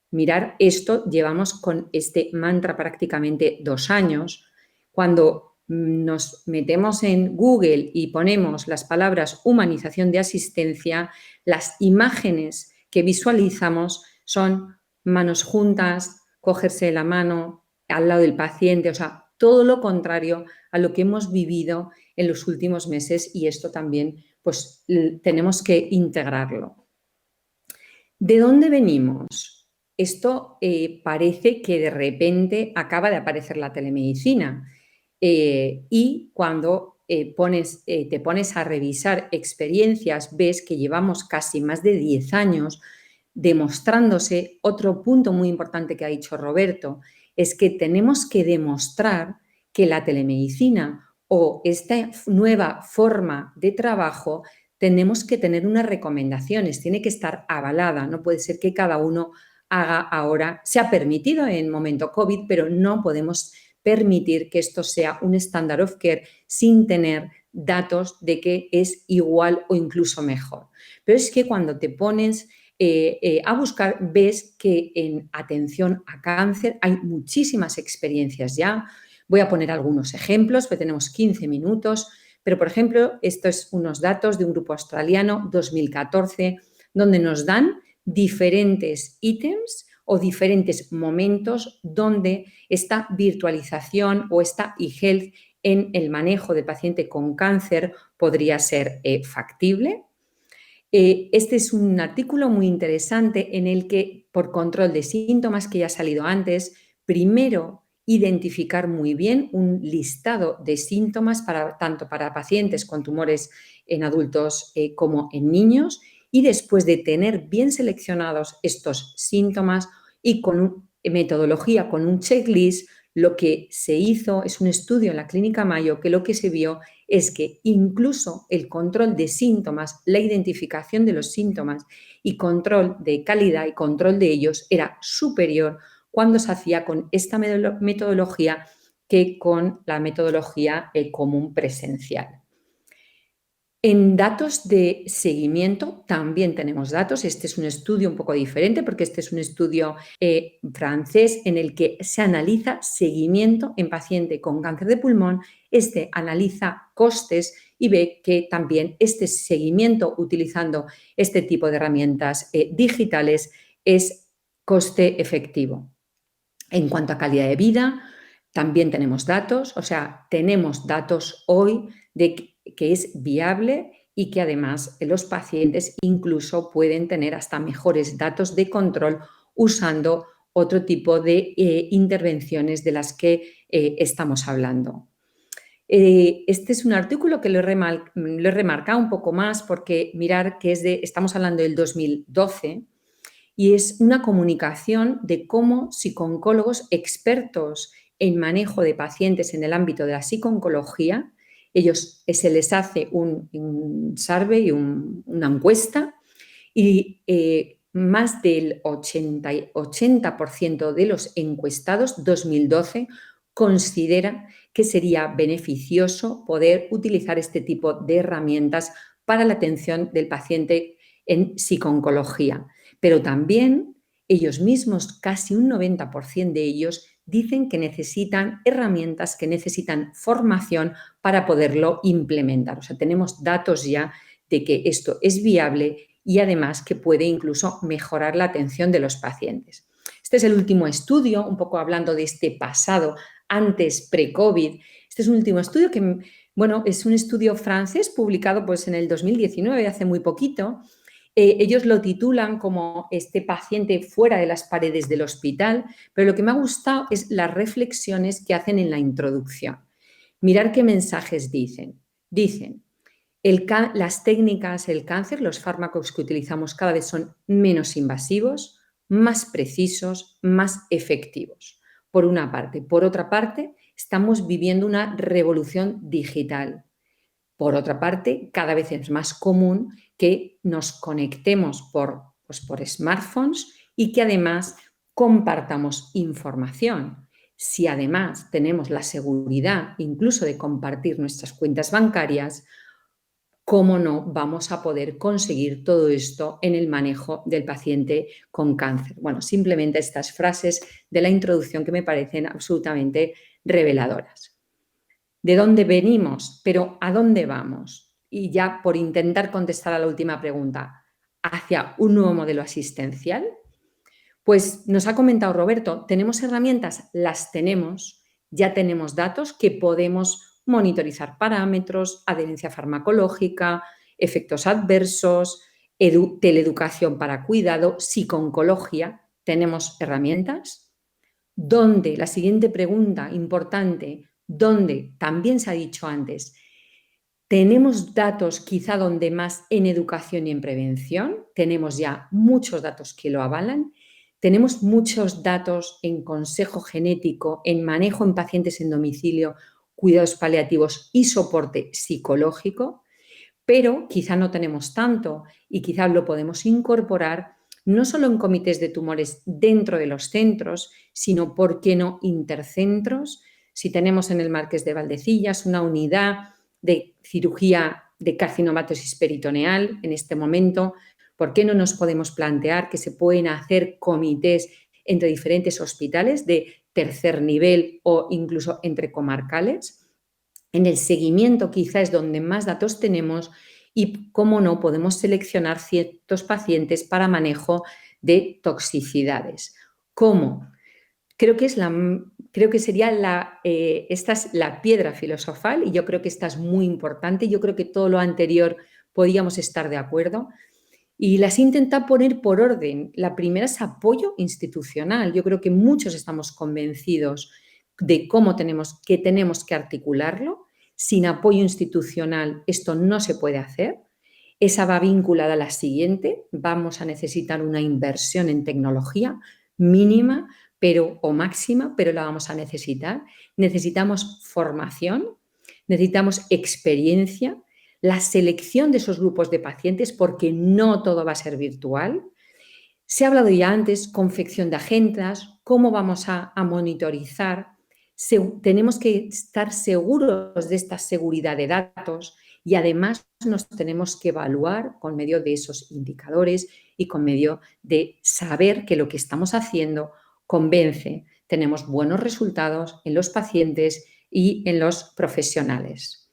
Mirar esto, llevamos con este mantra prácticamente 2 años. Cuando nos metemos en Google y ponemos las palabras humanización de asistencia, las imágenes que visualizamos son manos juntas, cogerse la mano al lado del paciente, o sea, todo lo contrario a lo que hemos vivido en los últimos meses y esto también pues tenemos que integrarlo. ¿De dónde venimos? Esto parece que de repente acaba de aparecer la telemedicina y cuando te pones a revisar experiencias, ves que llevamos casi más de 10 años demostrándose. Otro punto muy importante que ha dicho Roberto es que tenemos que demostrar que la telemedicina o esta nueva forma de trabajo tenemos que tener unas recomendaciones, tiene que estar avalada, no puede ser que cada uno haga ahora, se ha permitido en momento COVID, pero no podemos permitir que esto sea un standard of care sin tener datos de que es igual o incluso mejor. Pero es que cuando te pones a buscar, ves que en atención a cáncer hay muchísimas experiencias ya. Voy a poner algunos ejemplos, porque tenemos 15 minutos, pero por ejemplo, estos son unos datos de un grupo australiano, 2014, donde nos dan diferentes ítems o diferentes momentos donde esta virtualización o esta eHealth en el manejo del paciente con cáncer podría ser factible. Este es un artículo muy interesante en el que, por control de síntomas que ya ha salido antes, primero identificar muy bien un listado de síntomas tanto para pacientes con tumores en adultos como en niños y después de tener bien seleccionados estos síntomas y con metodología, con un checklist, lo que se hizo es un estudio en la Clínica Mayo que lo que se vio es que incluso el control de síntomas, la identificación de los síntomas y control de calidad y control de ellos era superior cuando se hacía con esta metodología que con la metodología común presencial. En datos de seguimiento también tenemos datos. Este es un estudio un poco diferente porque este es un estudio francés en el que se analiza seguimiento en paciente con cáncer de pulmón. Este analiza costes y ve que también este seguimiento utilizando este tipo de herramientas digitales es coste efectivo. En cuanto a calidad de vida, también tenemos datos, o sea, tenemos datos hoy de que es viable y que además los pacientes incluso pueden tener hasta mejores datos de control usando otro tipo de intervenciones de las que estamos hablando. Este es un artículo que lo he remarcado un poco más porque mirar que estamos hablando del 2012 y es una comunicación de cómo psicooncólogos expertos en manejo de pacientes en el ámbito de la psicooncología, se les hace un survey, una encuesta y más del 80% de los encuestados 2012 consideran que sería beneficioso poder utilizar este tipo de herramientas para la atención del paciente en psicooncología. Pero también ellos mismos, casi un 90% de ellos, dicen que necesitan herramientas, que necesitan formación para poderlo implementar. O sea, tenemos datos ya de que esto es viable y además que puede incluso mejorar la atención de los pacientes. Este es el último estudio, un poco hablando de este pasado, antes pre-COVID. Este es un último estudio que, bueno, es un estudio francés publicado pues en el 2019, hace muy poquito. Ellos lo titulan como este paciente fuera de las paredes del hospital, pero lo que me ha gustado es las reflexiones que hacen en la introducción. Mirar qué mensajes dicen. Dicen, las técnicas, el cáncer, los fármacos que utilizamos cada vez son menos invasivos, más precisos, más efectivos, por una parte. Por otra parte, estamos viviendo una revolución digital. Por otra parte, cada vez es más común que nos conectemos por smartphones y que además compartamos información. Si además tenemos la seguridad incluso de compartir nuestras cuentas bancarias, ¿cómo no vamos a poder conseguir todo esto en el manejo del paciente con cáncer? Bueno, simplemente estas frases de la introducción que me parecen absolutamente reveladoras. ¿De dónde venimos? Pero ¿a dónde vamos? Y ya por intentar contestar a la última pregunta, ¿hacia un nuevo modelo asistencial? Pues nos ha comentado Roberto, ¿tenemos herramientas? Las tenemos, ya tenemos datos que podemos monitorizar parámetros, adherencia farmacológica, efectos adversos, teleeducación para cuidado, psicooncología. ¿Tenemos herramientas? ¿Dónde? La siguiente pregunta importante, ¿dónde? También se ha dicho antes, ¿tenemos datos quizá donde más en educación y en prevención? Tenemos ya muchos datos que lo avalan. Tenemos muchos datos en consejo genético, en manejo en pacientes en domicilio, cuidados paliativos y soporte psicológico, pero quizá no tenemos tanto y quizá lo podemos incorporar no solo en comités de tumores dentro de los centros, sino, ¿por qué no, intercentros? Si tenemos en el Marqués de Valdecillas una unidad de cirugía de carcinomatosis peritoneal en este momento, ¿por qué no nos podemos plantear que se pueden hacer comités entre diferentes hospitales de tercer nivel o incluso entre comarcales? En el seguimiento quizá es donde más datos tenemos y, cómo no, podemos seleccionar ciertos pacientes para manejo de toxicidades. ¿Cómo? Creo que sería esta es la piedra filosofal y yo creo que esta es muy importante. Yo creo que todo lo anterior podíamos estar de acuerdo y las he intentado poner por orden. La primera es apoyo institucional. Yo creo que muchos estamos convencidos de cómo tenemos que articularlo. Sin apoyo institucional esto no se puede hacer. Esa va vinculada a la siguiente. Vamos a necesitar una inversión en tecnología mínima o máxima, pero la vamos a necesitar. Necesitamos formación, necesitamos experiencia, la selección de esos grupos de pacientes, porque no todo va a ser virtual. Se ha hablado ya antes, confección de agendas, cómo vamos a monitorizar. Tenemos que estar seguros de esta seguridad de datos y además nos tenemos que evaluar con medio de esos indicadores y con medio de saber que lo que estamos haciendo convence. Tenemos buenos resultados en los pacientes y en los profesionales.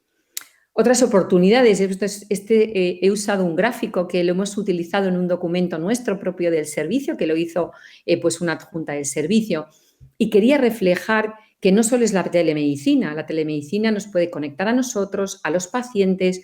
Otras oportunidades. He usado un gráfico que lo hemos utilizado en un documento nuestro propio del servicio, que lo hizo pues una adjunta del servicio, y quería reflejar que no solo es la telemedicina nos puede conectar a nosotros, a los pacientes,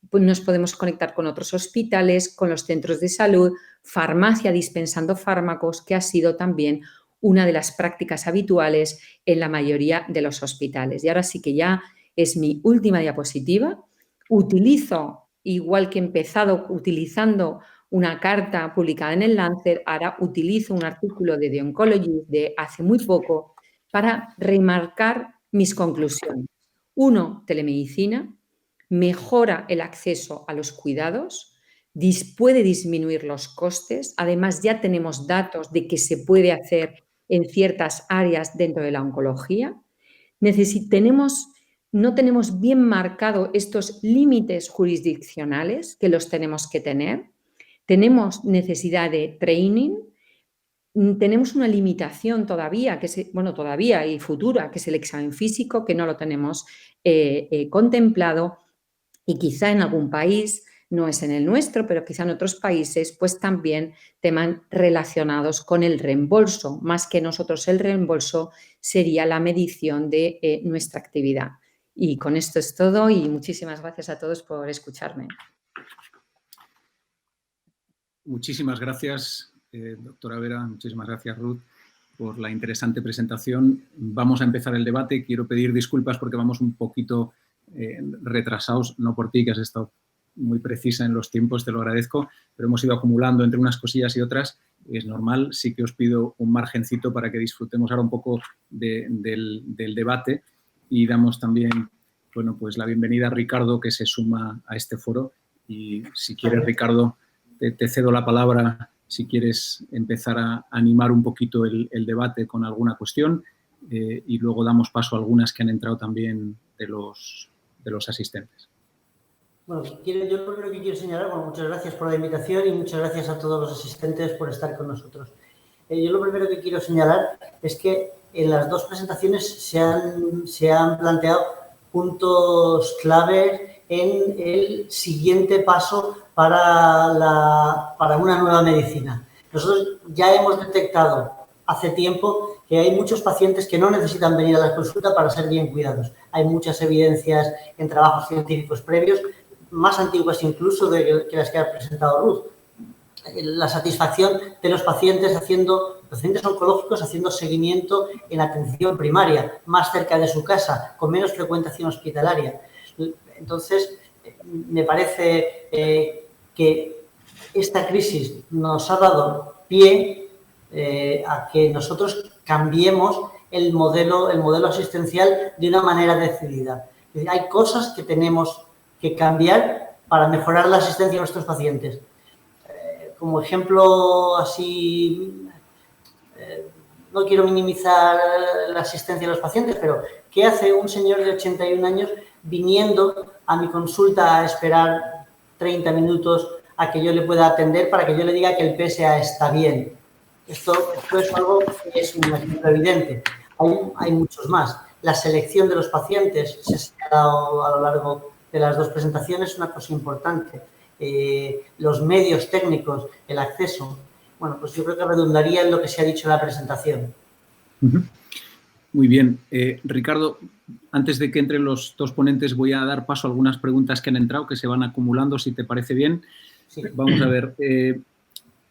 pues nos podemos conectar con otros hospitales, con los centros de salud, farmacia dispensando fármacos, que ha sido también una de las prácticas habituales en la mayoría de los hospitales. Y ahora sí que ya es mi última diapositiva. Utilizo, igual que he empezado utilizando una carta publicada en el Lancet, ahora utilizo un artículo de The Oncologist de hace muy poco para remarcar mis conclusiones. 1, telemedicina mejora el acceso a los cuidados, puede disminuir los costes. Además, ya tenemos datos de que se puede hacer en ciertas áreas dentro de la oncología. No tenemos bien marcado estos límites jurisdiccionales, que los tenemos que tener. Tenemos necesidad de training. Tenemos una limitación todavía, todavía y futura, que es el examen físico, que no lo tenemos contemplado, y quizá en algún país, no es en el nuestro, pero quizá en otros países, pues también temas relacionados con el reembolso. Más que nosotros el reembolso sería la medición de nuestra actividad. Y con esto es todo y muchísimas gracias a todos por escucharme. Muchísimas gracias, doctora Vera, muchísimas gracias, Ruth, por la interesante presentación. Vamos a empezar el debate. Quiero pedir disculpas porque vamos un poquito retrasados, no por ti, que has estado muy precisa en los tiempos, te lo agradezco, pero hemos ido acumulando entre unas cosillas y otras. Es normal, sí que os pido un margencito para que disfrutemos ahora un poco del debate y damos también, bueno, pues la bienvenida a Ricardo, que se suma a este foro. Y si quieres, Ricardo, te cedo la palabra si quieres empezar a animar un poquito el debate con alguna cuestión y luego damos paso a algunas que han entrado también de los asistentes. Bueno, yo lo primero que quiero señalar, muchas gracias por la invitación y muchas gracias a todos los asistentes por estar con nosotros. Yo lo primero que quiero señalar es que en las dos presentaciones se han planteado puntos clave en el siguiente paso para una nueva medicina. Nosotros ya hemos detectado hace tiempo que hay muchos pacientes que no necesitan venir a la consulta para ser bien cuidados. Hay muchas evidencias en trabajos científicos previos, más antiguas incluso que las que ha presentado Ruth. La satisfacción de los pacientes oncológicos haciendo seguimiento en atención primaria, más cerca de su casa, con menos frecuentación hospitalaria. Entonces, me parece que esta crisis nos ha dado pie a que nosotros cambiemos el modelo asistencial de una manera decidida. Hay cosas que tenemos que cambiar para mejorar la asistencia a nuestros pacientes. Como ejemplo así, no quiero minimizar la asistencia a los pacientes, pero ¿qué hace un señor de 81 años viniendo a mi consulta a esperar 30 minutos a que yo le pueda atender para que yo le diga que el PSA está bien? Esto es algo que es un ejemplo evidente. Hay muchos más. La selección de los pacientes se ha dado a lo largo de las dos presentaciones, una cosa importante. Los medios técnicos, el acceso. Bueno, pues yo creo que redundaría en lo que se ha dicho en la presentación. Muy bien. Ricardo, antes de que entren los dos ponentes, voy a dar paso a algunas preguntas que han entrado, que se van acumulando, si te parece bien. Sí. Vamos a ver.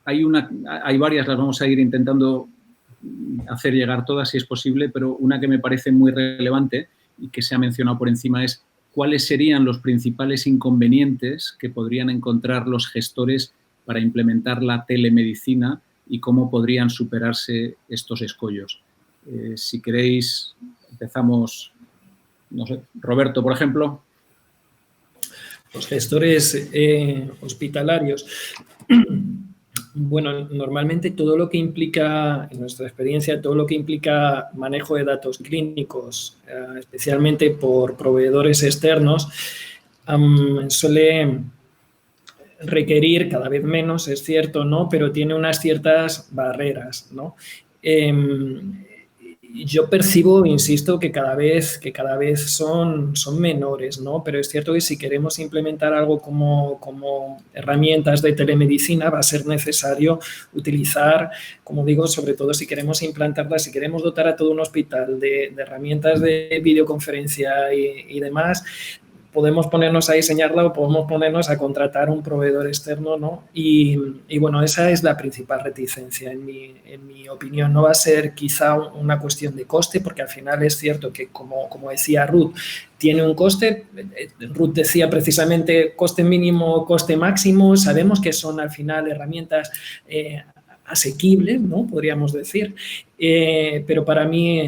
Hay varias, las vamos a ir intentando hacer llegar todas, si es posible, pero una que me parece muy relevante y que se ha mencionado por encima es ¿cuáles serían los principales inconvenientes que podrían encontrar los gestores para implementar la telemedicina y cómo podrían superarse estos escollos? Si queréis, empezamos, no sé, Roberto, por ejemplo. Los gestores hospitalarios. Bueno, normalmente todo lo que implica, en nuestra experiencia, todo lo que implica manejo de datos clínicos, especialmente por proveedores externos, suele requerir cada vez menos, es cierto, ¿no? Pero tiene unas ciertas barreras, ¿no? Yo percibo, insisto, que cada vez son menores, ¿no? Pero es cierto que si queremos implementar algo como herramientas de telemedicina va a ser necesario utilizar, como digo, sobre todo si queremos implantarlas, si queremos dotar a todo un hospital de herramientas de videoconferencia y demás, podemos ponernos a diseñarla o podemos ponernos a contratar un proveedor externo, ¿no? Y bueno, esa es la principal reticencia, en mi opinión. No va a ser quizá una cuestión de coste, porque al final es cierto que, como decía Ruth, tiene un coste. Ruth decía precisamente coste mínimo, coste máximo. Sabemos que son al final herramientas asequibles, ¿no? Podríamos decir, pero para mí,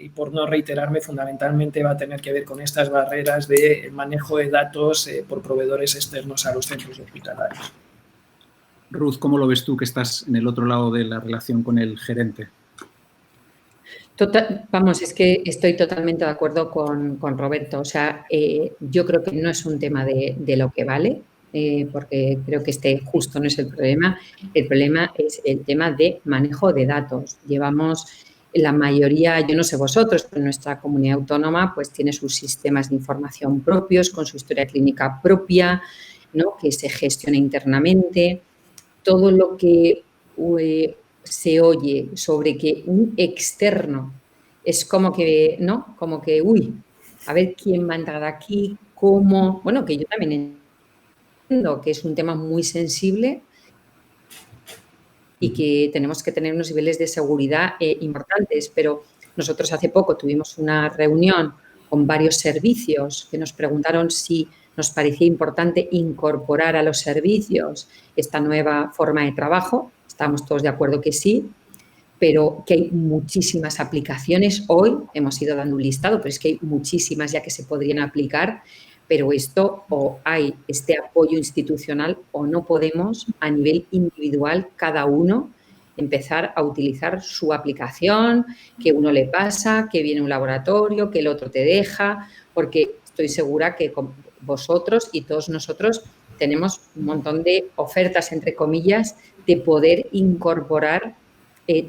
y por no reiterarme, fundamentalmente va a tener que ver con estas barreras de manejo de datos por proveedores externos a los centros hospitalarios. Ruth, ¿cómo lo ves tú, que estás en el otro lado de la relación con el gerente? Vamos, es que estoy totalmente de acuerdo con Roberto. O sea, yo creo que no es un tema de lo que vale, porque creo que justo no es el problema. El problema es el tema de manejo de datos. Llevamos la mayoría, yo no sé vosotros, pero nuestra comunidad autónoma pues tiene sus sistemas de información propios, con su historia clínica propia, ¿no? Que se gestiona internamente. Todo lo que se oye sobre que un externo es como que, ¿no? Como que, uy, a ver quién va a entrar aquí, cómo. Bueno, que yo también entiendo que es un tema muy sensible y que tenemos que tener unos niveles de seguridad importantes, pero nosotros hace poco tuvimos una reunión con varios servicios que nos preguntaron si nos parecía importante incorporar a los servicios esta nueva forma de trabajo. Estamos todos de acuerdo que sí, pero que hay muchísimas aplicaciones. Hoy hemos ido dando un listado, pero es que hay muchísimas ya que se podrían aplicar, pero esto o hay este apoyo institucional o no podemos a nivel individual cada uno empezar a utilizar su aplicación, que uno le pasa, que viene un laboratorio, que el otro te deja, porque estoy segura que con vosotros y todos nosotros tenemos un montón de ofertas, entre comillas, de poder incorporar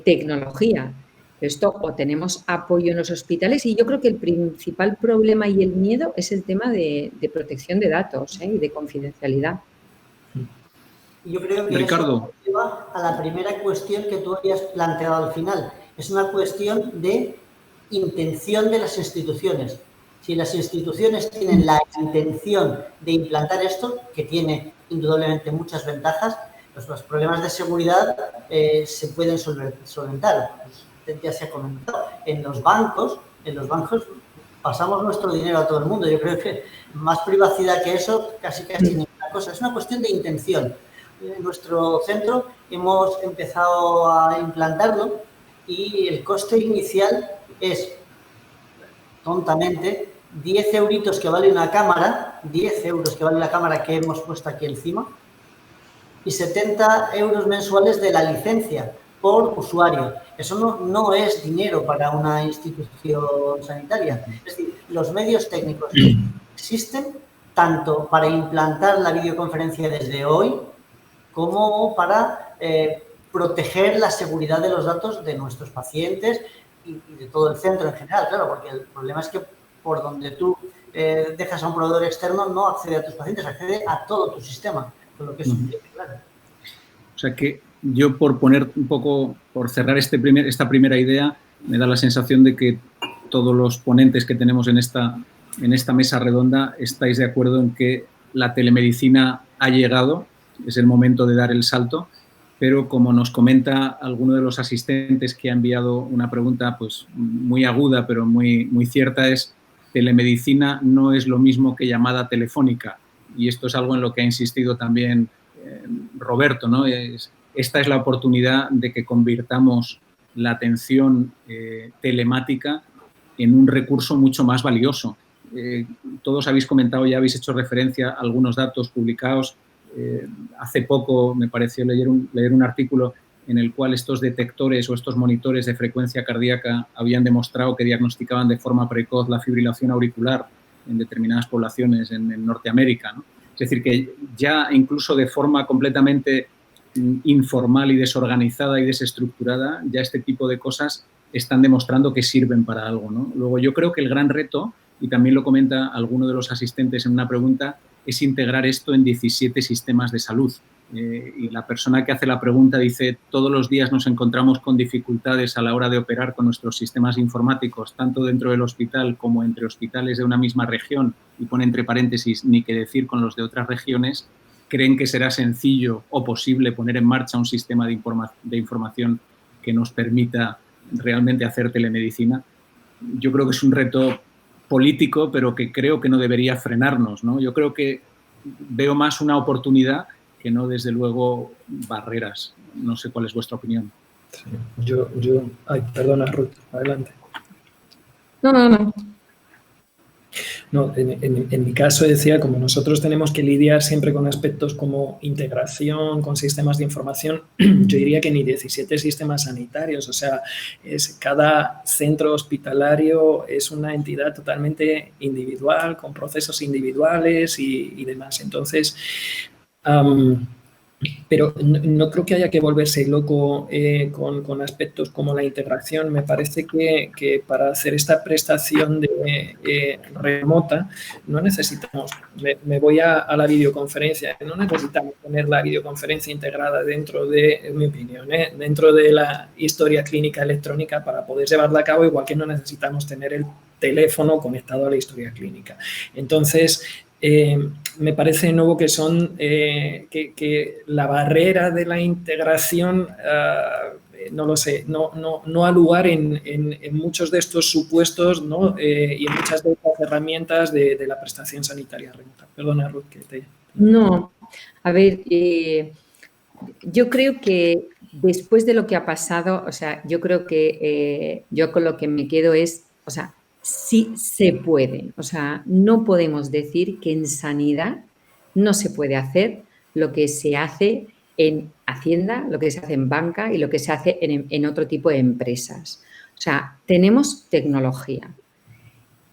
tecnología. Esto o tenemos apoyo en los hospitales y yo creo que el principal problema y el miedo es el tema de protección de datos y de confidencialidad. Yo creo que Ricardo, eso lleva a la primera cuestión que tú habías planteado al final. Es una cuestión de intención de las instituciones. Si las instituciones tienen la intención de implantar esto, que tiene indudablemente muchas ventajas, pues los problemas de seguridad se pueden solventar. Pues ya se ha comentado. En los bancos pasamos nuestro dinero a todo el mundo. Yo creo que más privacidad que eso casi ninguna cosa. Es una cuestión de intención. En nuestro centro hemos empezado a implantarlo y el coste inicial es, tontamente, 10 euritos que vale una cámara, 10 euros que vale la cámara que hemos puesto aquí encima, y 70 euros mensuales de la licencia por usuario. Eso no es dinero para una institución sanitaria. Es decir, los medios técnicos existen tanto para implantar la videoconferencia desde hoy como para proteger la seguridad de los datos de nuestros pacientes y de todo el centro en general, claro, porque el problema es que por donde tú dejas a un proveedor externo no accede a tus pacientes, accede a todo tu sistema, con lo que es claro. O sea que yo, por poner un poco, por cerrar esta primera idea, me da la sensación de que todos los ponentes que tenemos en esta mesa redonda estáis de acuerdo en que la telemedicina ha llegado, es el momento de dar el salto, pero como nos comenta alguno de los asistentes que ha enviado una pregunta pues muy aguda pero muy cierta, es telemedicina no es lo mismo que llamada telefónica, y esto es algo en lo que ha insistido también Roberto, ¿no? Esta es la oportunidad de que convirtamos la atención telemática en un recurso mucho más valioso. Todos habéis comentado, ya habéis hecho referencia a algunos datos publicados. Hace poco me pareció leer un artículo en el cual estos detectores o estos monitores de frecuencia cardíaca habían demostrado que diagnosticaban de forma precoz la fibrilación auricular en determinadas poblaciones en Norteamérica, ¿no? Es decir, que ya incluso de forma completamente informal y desorganizada y desestructurada, ya este tipo de cosas están demostrando que sirven para algo, ¿no? Luego, yo creo que el gran reto, y también lo comenta alguno de los asistentes en una pregunta, es integrar esto en 17 sistemas de salud. Y la persona que hace la pregunta dice: todos los días nos encontramos con dificultades a la hora de operar con nuestros sistemas informáticos, tanto dentro del hospital como entre hospitales de una misma región, y pone entre paréntesis, ni que decir con los de otras regiones. ¿Creen que será sencillo o posible poner en marcha un sistema de información que nos permita realmente hacer telemedicina? Yo creo que es un reto político, pero que creo que no debería frenarnos, ¿no? Yo creo que veo más una oportunidad que no, desde luego, barreras. No sé cuál es vuestra opinión. Sí, ay, perdona, Ruth, adelante. No. No, en mi caso decía, como nosotros tenemos que lidiar siempre con aspectos como integración, con sistemas de información, yo diría que ni 17 sistemas sanitarios, o sea, cada centro hospitalario es una entidad totalmente individual, con procesos individuales y demás. Entonces, pero no creo que haya que volverse loco con aspectos como la integración. Me parece que para hacer esta prestación remota no necesitamos, me voy a la videoconferencia, no necesitamos tener la videoconferencia integrada dentro de, en mi opinión, dentro de la historia clínica electrónica para poder llevarla a cabo, igual que no necesitamos tener el teléfono conectado a la historia clínica. Entonces, me parece de nuevo que son que la barrera de la integración, no lo sé, no ha lugar en muchos de estos supuestos, ¿no? Y en muchas de estas herramientas de la prestación sanitaria remota. Perdona, Ruth, que te... No, a ver, yo creo que después de lo que ha pasado, o sea, yo creo que yo con lo que me quedo es, o sea, sí se puede. O sea, no podemos decir que en sanidad no se puede hacer lo que se hace en Hacienda, lo que se hace en banca y lo que se hace en otro tipo de empresas. O sea, tenemos tecnología.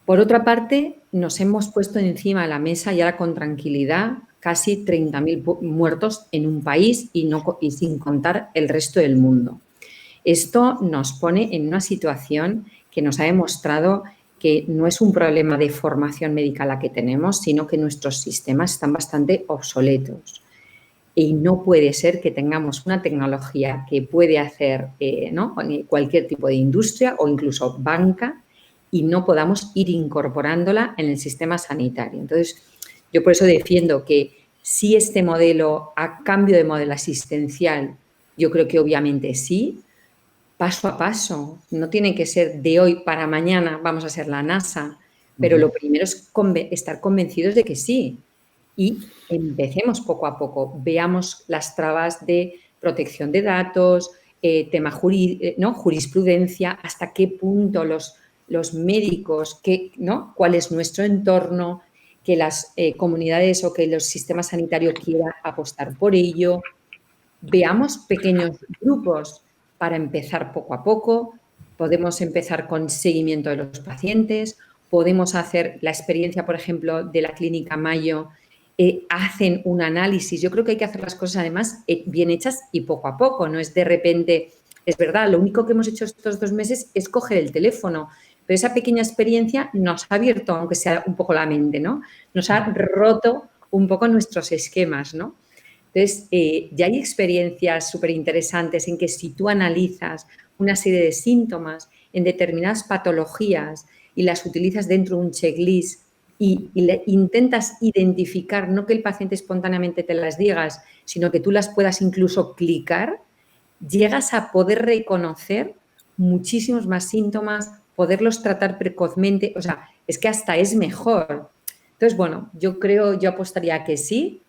Por otra parte, nos hemos puesto encima de la mesa y ahora con tranquilidad casi 30.000 muertos en un país y sin contar el resto del mundo. Esto nos pone en una situación que nos ha demostrado que no es un problema de formación médica la que tenemos, sino que nuestros sistemas están bastante obsoletos. Y no puede ser que tengamos una tecnología que puede hacer ¿no? cualquier tipo de industria o incluso banca y no podamos ir incorporándola en el sistema sanitario. Entonces, yo por eso defiendo que si este modelo, a cambio de modelo asistencial, yo creo que obviamente sí, paso a paso, no tiene que ser de hoy para mañana vamos a ser la NASA, pero lo primero es estar convencidos de que sí y empecemos poco a poco, veamos las trabas de protección de datos, tema jurisprudencia, hasta qué punto los médicos, ¿no? cuál es nuestro entorno, que las comunidades o que los sistemas sanitarios quieran apostar por ello, veamos pequeños grupos para empezar poco a poco, podemos empezar con seguimiento de los pacientes, podemos hacer la experiencia, por ejemplo, de la Clínica Mayo, hacen un análisis. Yo creo que hay que hacer las cosas, además, bien hechas y poco a poco, no es de repente, es verdad, lo único que hemos hecho estos 2 meses es coger el teléfono, pero esa pequeña experiencia nos ha abierto, aunque sea un poco la mente, ¿no? Nos ha roto un poco nuestros esquemas, ¿no? Entonces, ya hay experiencias súper interesantes en que si tú analizas una serie de síntomas en determinadas patologías y las utilizas dentro de un checklist y intentas identificar, no que el paciente espontáneamente te las digas, sino que tú las puedas incluso clicar, llegas a poder reconocer muchísimos más síntomas, poderlos tratar precozmente, o sea, es que hasta es mejor. Entonces, bueno, yo apostaría que sí,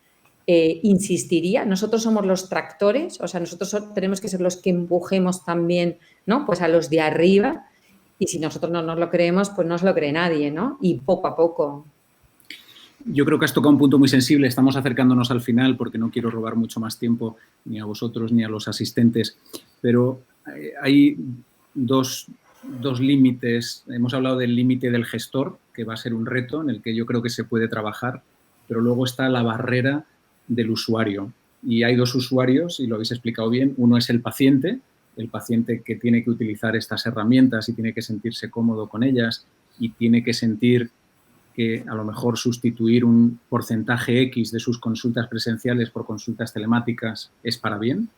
insistiría, nosotros somos los tractores, o sea, nosotros tenemos que ser los que empujemos también, ¿no? Pues a los de arriba, y si nosotros no nos lo creemos, pues no se lo cree nadie, ¿no? Y poco a poco. Yo creo que has tocado un punto muy sensible, estamos acercándonos al final porque no quiero robar mucho más tiempo ni a vosotros ni a los asistentes, pero hay dos límites. Hemos hablado del límite del gestor, que va a ser un reto en el que yo creo que se puede trabajar, pero luego está la barrera del usuario. Y hay dos usuarios, y lo habéis explicado bien. Uno es el paciente que tiene que utilizar estas herramientas y tiene que sentirse cómodo con ellas y tiene que sentir que a lo mejor sustituir un porcentaje X de sus consultas presenciales por consultas telemáticas es para bien.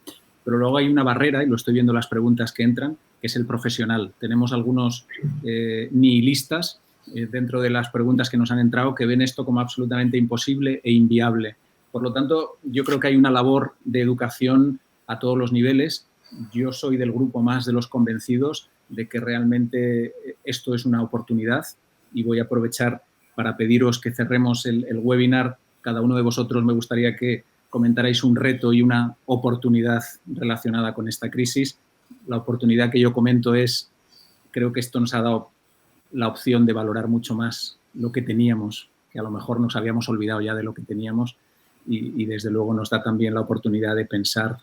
Pero luego hay una barrera, y lo estoy viendo en las preguntas que entran, que es el profesional. Tenemos algunos nihilistas dentro de las preguntas que nos han entrado que ven esto como absolutamente imposible e inviable. Por lo tanto, yo creo que hay una labor de educación a todos los niveles. Yo soy del grupo más de los convencidos de que realmente esto es una oportunidad, y voy a aprovechar para pediros que cerremos el webinar. Cada uno de vosotros me gustaría que comentarais un reto y una oportunidad relacionada con esta crisis. La oportunidad que yo comento es, creo que esto nos ha dado la opción de valorar mucho más lo que teníamos, que a lo mejor nos habíamos olvidado ya de lo que teníamos, y desde luego nos da también la oportunidad de pensar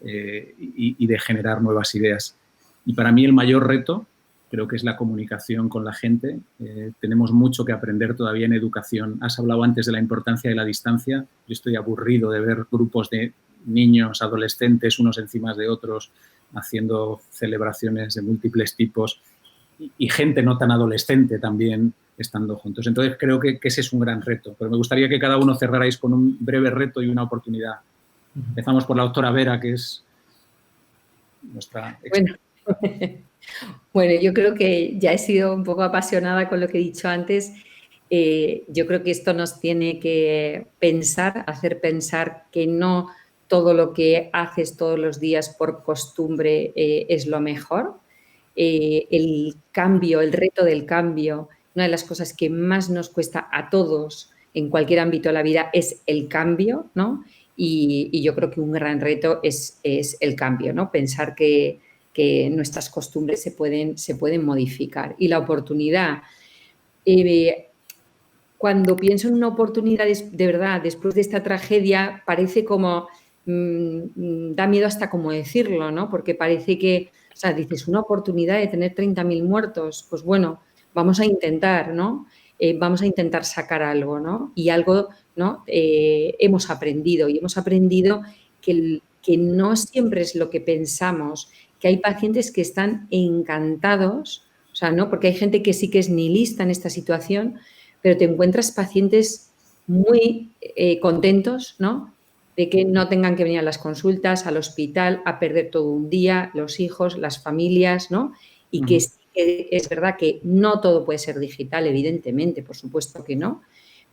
y de generar nuevas ideas. Y para mí el mayor reto creo que es la comunicación con la gente. Tenemos mucho que aprender todavía en educación. Has hablado antes de la importancia de la distancia. Yo estoy aburrido de ver grupos de niños, adolescentes, unos encima de otros, haciendo celebraciones de múltiples tipos, y gente no tan adolescente también estando juntos. Entonces, creo que ese es un gran reto. Pero me gustaría que cada uno cerrarais con un breve reto y una oportunidad. Empezamos por la doctora Vera, que es nuestra experta. Bueno, yo creo que ya he sido un poco apasionada con lo que he dicho antes. Yo creo que esto nos tiene que hacer pensar que no todo lo que haces todos los días por costumbre es lo mejor. El cambio, el reto del cambio, una de las cosas que más nos cuesta a todos en cualquier ámbito de la vida es el cambio, ¿no? Y yo creo que un gran reto es el cambio, ¿no? Pensar que nuestras costumbres se pueden modificar. Y la oportunidad, cuando pienso en una oportunidad de verdad, después de esta tragedia, parece como, da miedo hasta como decirlo, ¿no? Porque parece que, o sea, dices, una oportunidad de tener 30.000 muertos, pues bueno, vamos a intentar, ¿no? Vamos a intentar sacar algo, ¿no? Y algo, ¿no? Hemos aprendido que no siempre es lo que pensamos, que hay pacientes que están encantados, o sea, ¿no? Porque hay gente que sí que es nihilista en esta situación, pero te encuentras pacientes muy contentos, ¿no? De que no tengan que venir a las consultas, al hospital, a perder todo un día, los hijos, las familias, ¿no? Y que sí que es verdad que no todo puede ser digital, evidentemente, por supuesto que no,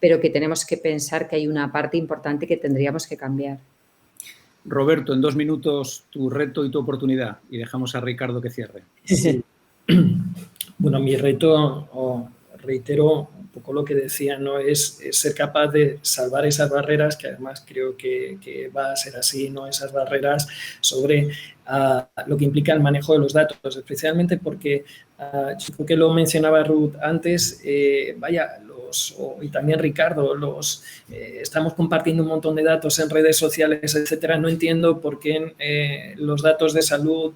pero que tenemos que pensar que hay una parte importante que tendríamos que cambiar. Roberto, en 2 minutos tu reto y tu oportunidad, y dejamos a Ricardo que cierre. Sí. Bueno, mi reto, reitero un poco lo que decía, ¿no? Es ser capaz de salvar esas barreras, que además creo que va a ser así, ¿no? Esas barreras sobre lo que implica el manejo de los datos, especialmente porque yo creo que lo mencionaba Ruth antes, y también Ricardo, estamos compartiendo un montón de datos en redes sociales, etcétera. No entiendo por qué los datos de salud,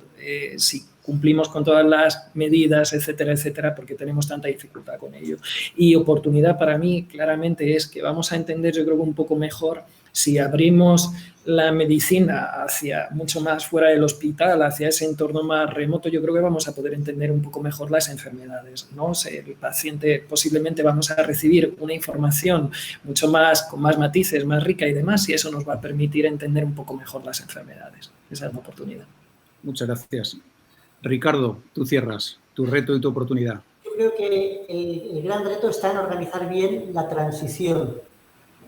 si cumplimos con todas las medidas, etcétera, etcétera, porque tenemos tanta dificultad con ello. Y oportunidad para mí, claramente, es que vamos a entender, yo creo que un poco mejor, si abrimos la medicina hacia mucho más fuera del hospital, hacia ese entorno más remoto, yo creo que vamos a poder entender un poco mejor las enfermedades, ¿no? El paciente posiblemente vamos a recibir una información mucho más, con más matices, más rica y demás, y eso nos va a permitir entender un poco mejor las enfermedades. Esa es la oportunidad. Muchas gracias. Ricardo, tú cierras tu reto y tu oportunidad. Yo creo que el gran reto está en organizar bien la transición.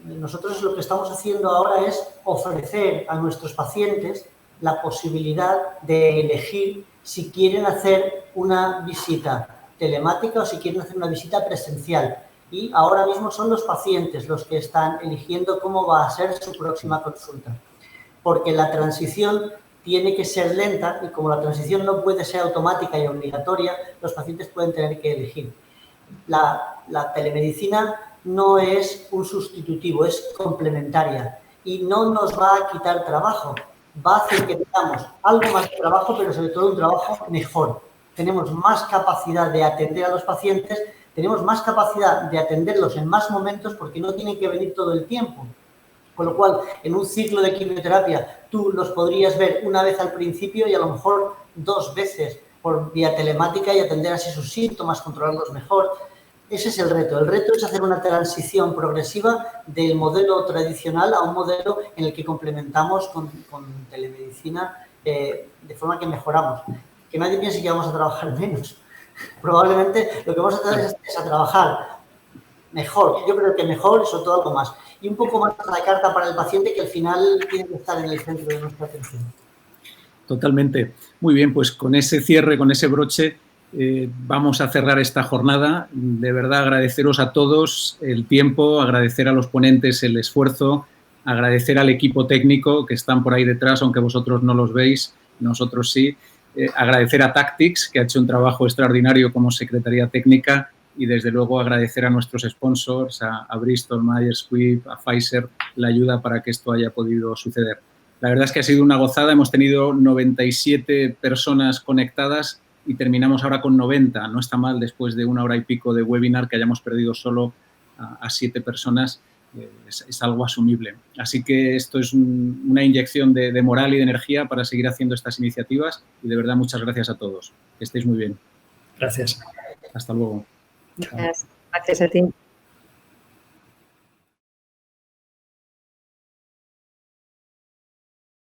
Nosotros lo que estamos haciendo ahora es ofrecer a nuestros pacientes la posibilidad de elegir si quieren hacer una visita telemática o si quieren hacer una visita presencial. Y ahora mismo son los pacientes los que están eligiendo cómo va a ser su próxima consulta. Porque la transición tiene que ser lenta y como la transición no puede ser automática y obligatoria, los pacientes pueden tener que elegir. La telemedicina no es un sustitutivo, es complementaria y no nos va a quitar trabajo. Va a hacer que tengamos algo más de trabajo, pero sobre todo un trabajo mejor. Tenemos más capacidad de atender a los pacientes, tenemos más capacidad de atenderlos en más momentos porque no tienen que venir todo el tiempo. Con lo cual, en un ciclo de quimioterapia, tú los podrías ver una vez al principio y a lo mejor 2 veces por vía telemática y atender así sus síntomas, controlarlos mejor. Ese es el reto. El reto es hacer una transición progresiva del modelo tradicional a un modelo en el que complementamos con telemedicina de forma que mejoramos. Que nadie piense que vamos a trabajar menos. Probablemente lo que vamos a hacer es a trabajar mejor. Yo creo que mejor y sobre todo algo más. Y un poco más la carta para el paciente que al final tiene que estar en el centro de nuestra atención. Totalmente. Muy bien, pues con ese cierre, con ese broche, vamos a cerrar esta jornada. De verdad, agradeceros a todos el tiempo, agradecer a los ponentes el esfuerzo, agradecer al equipo técnico que están por ahí detrás, aunque vosotros no los veis, nosotros sí. Agradecer a Tactics, que ha hecho un trabajo extraordinario como secretaría técnica, y desde luego agradecer a nuestros sponsors, a Bristol Myers Squibb, a Pfizer, la ayuda para que esto haya podido suceder. La verdad es que ha sido una gozada, hemos tenido 97 personas conectadas y terminamos ahora con 90. No está mal después de 1 hora y pico de webinar que hayamos perdido solo a 7 personas, es algo asumible. Así que esto es una inyección de moral y de energía para seguir haciendo estas iniciativas y de verdad muchas gracias a todos. Que estéis muy bien. Gracias. Hasta luego. Gracias a ti.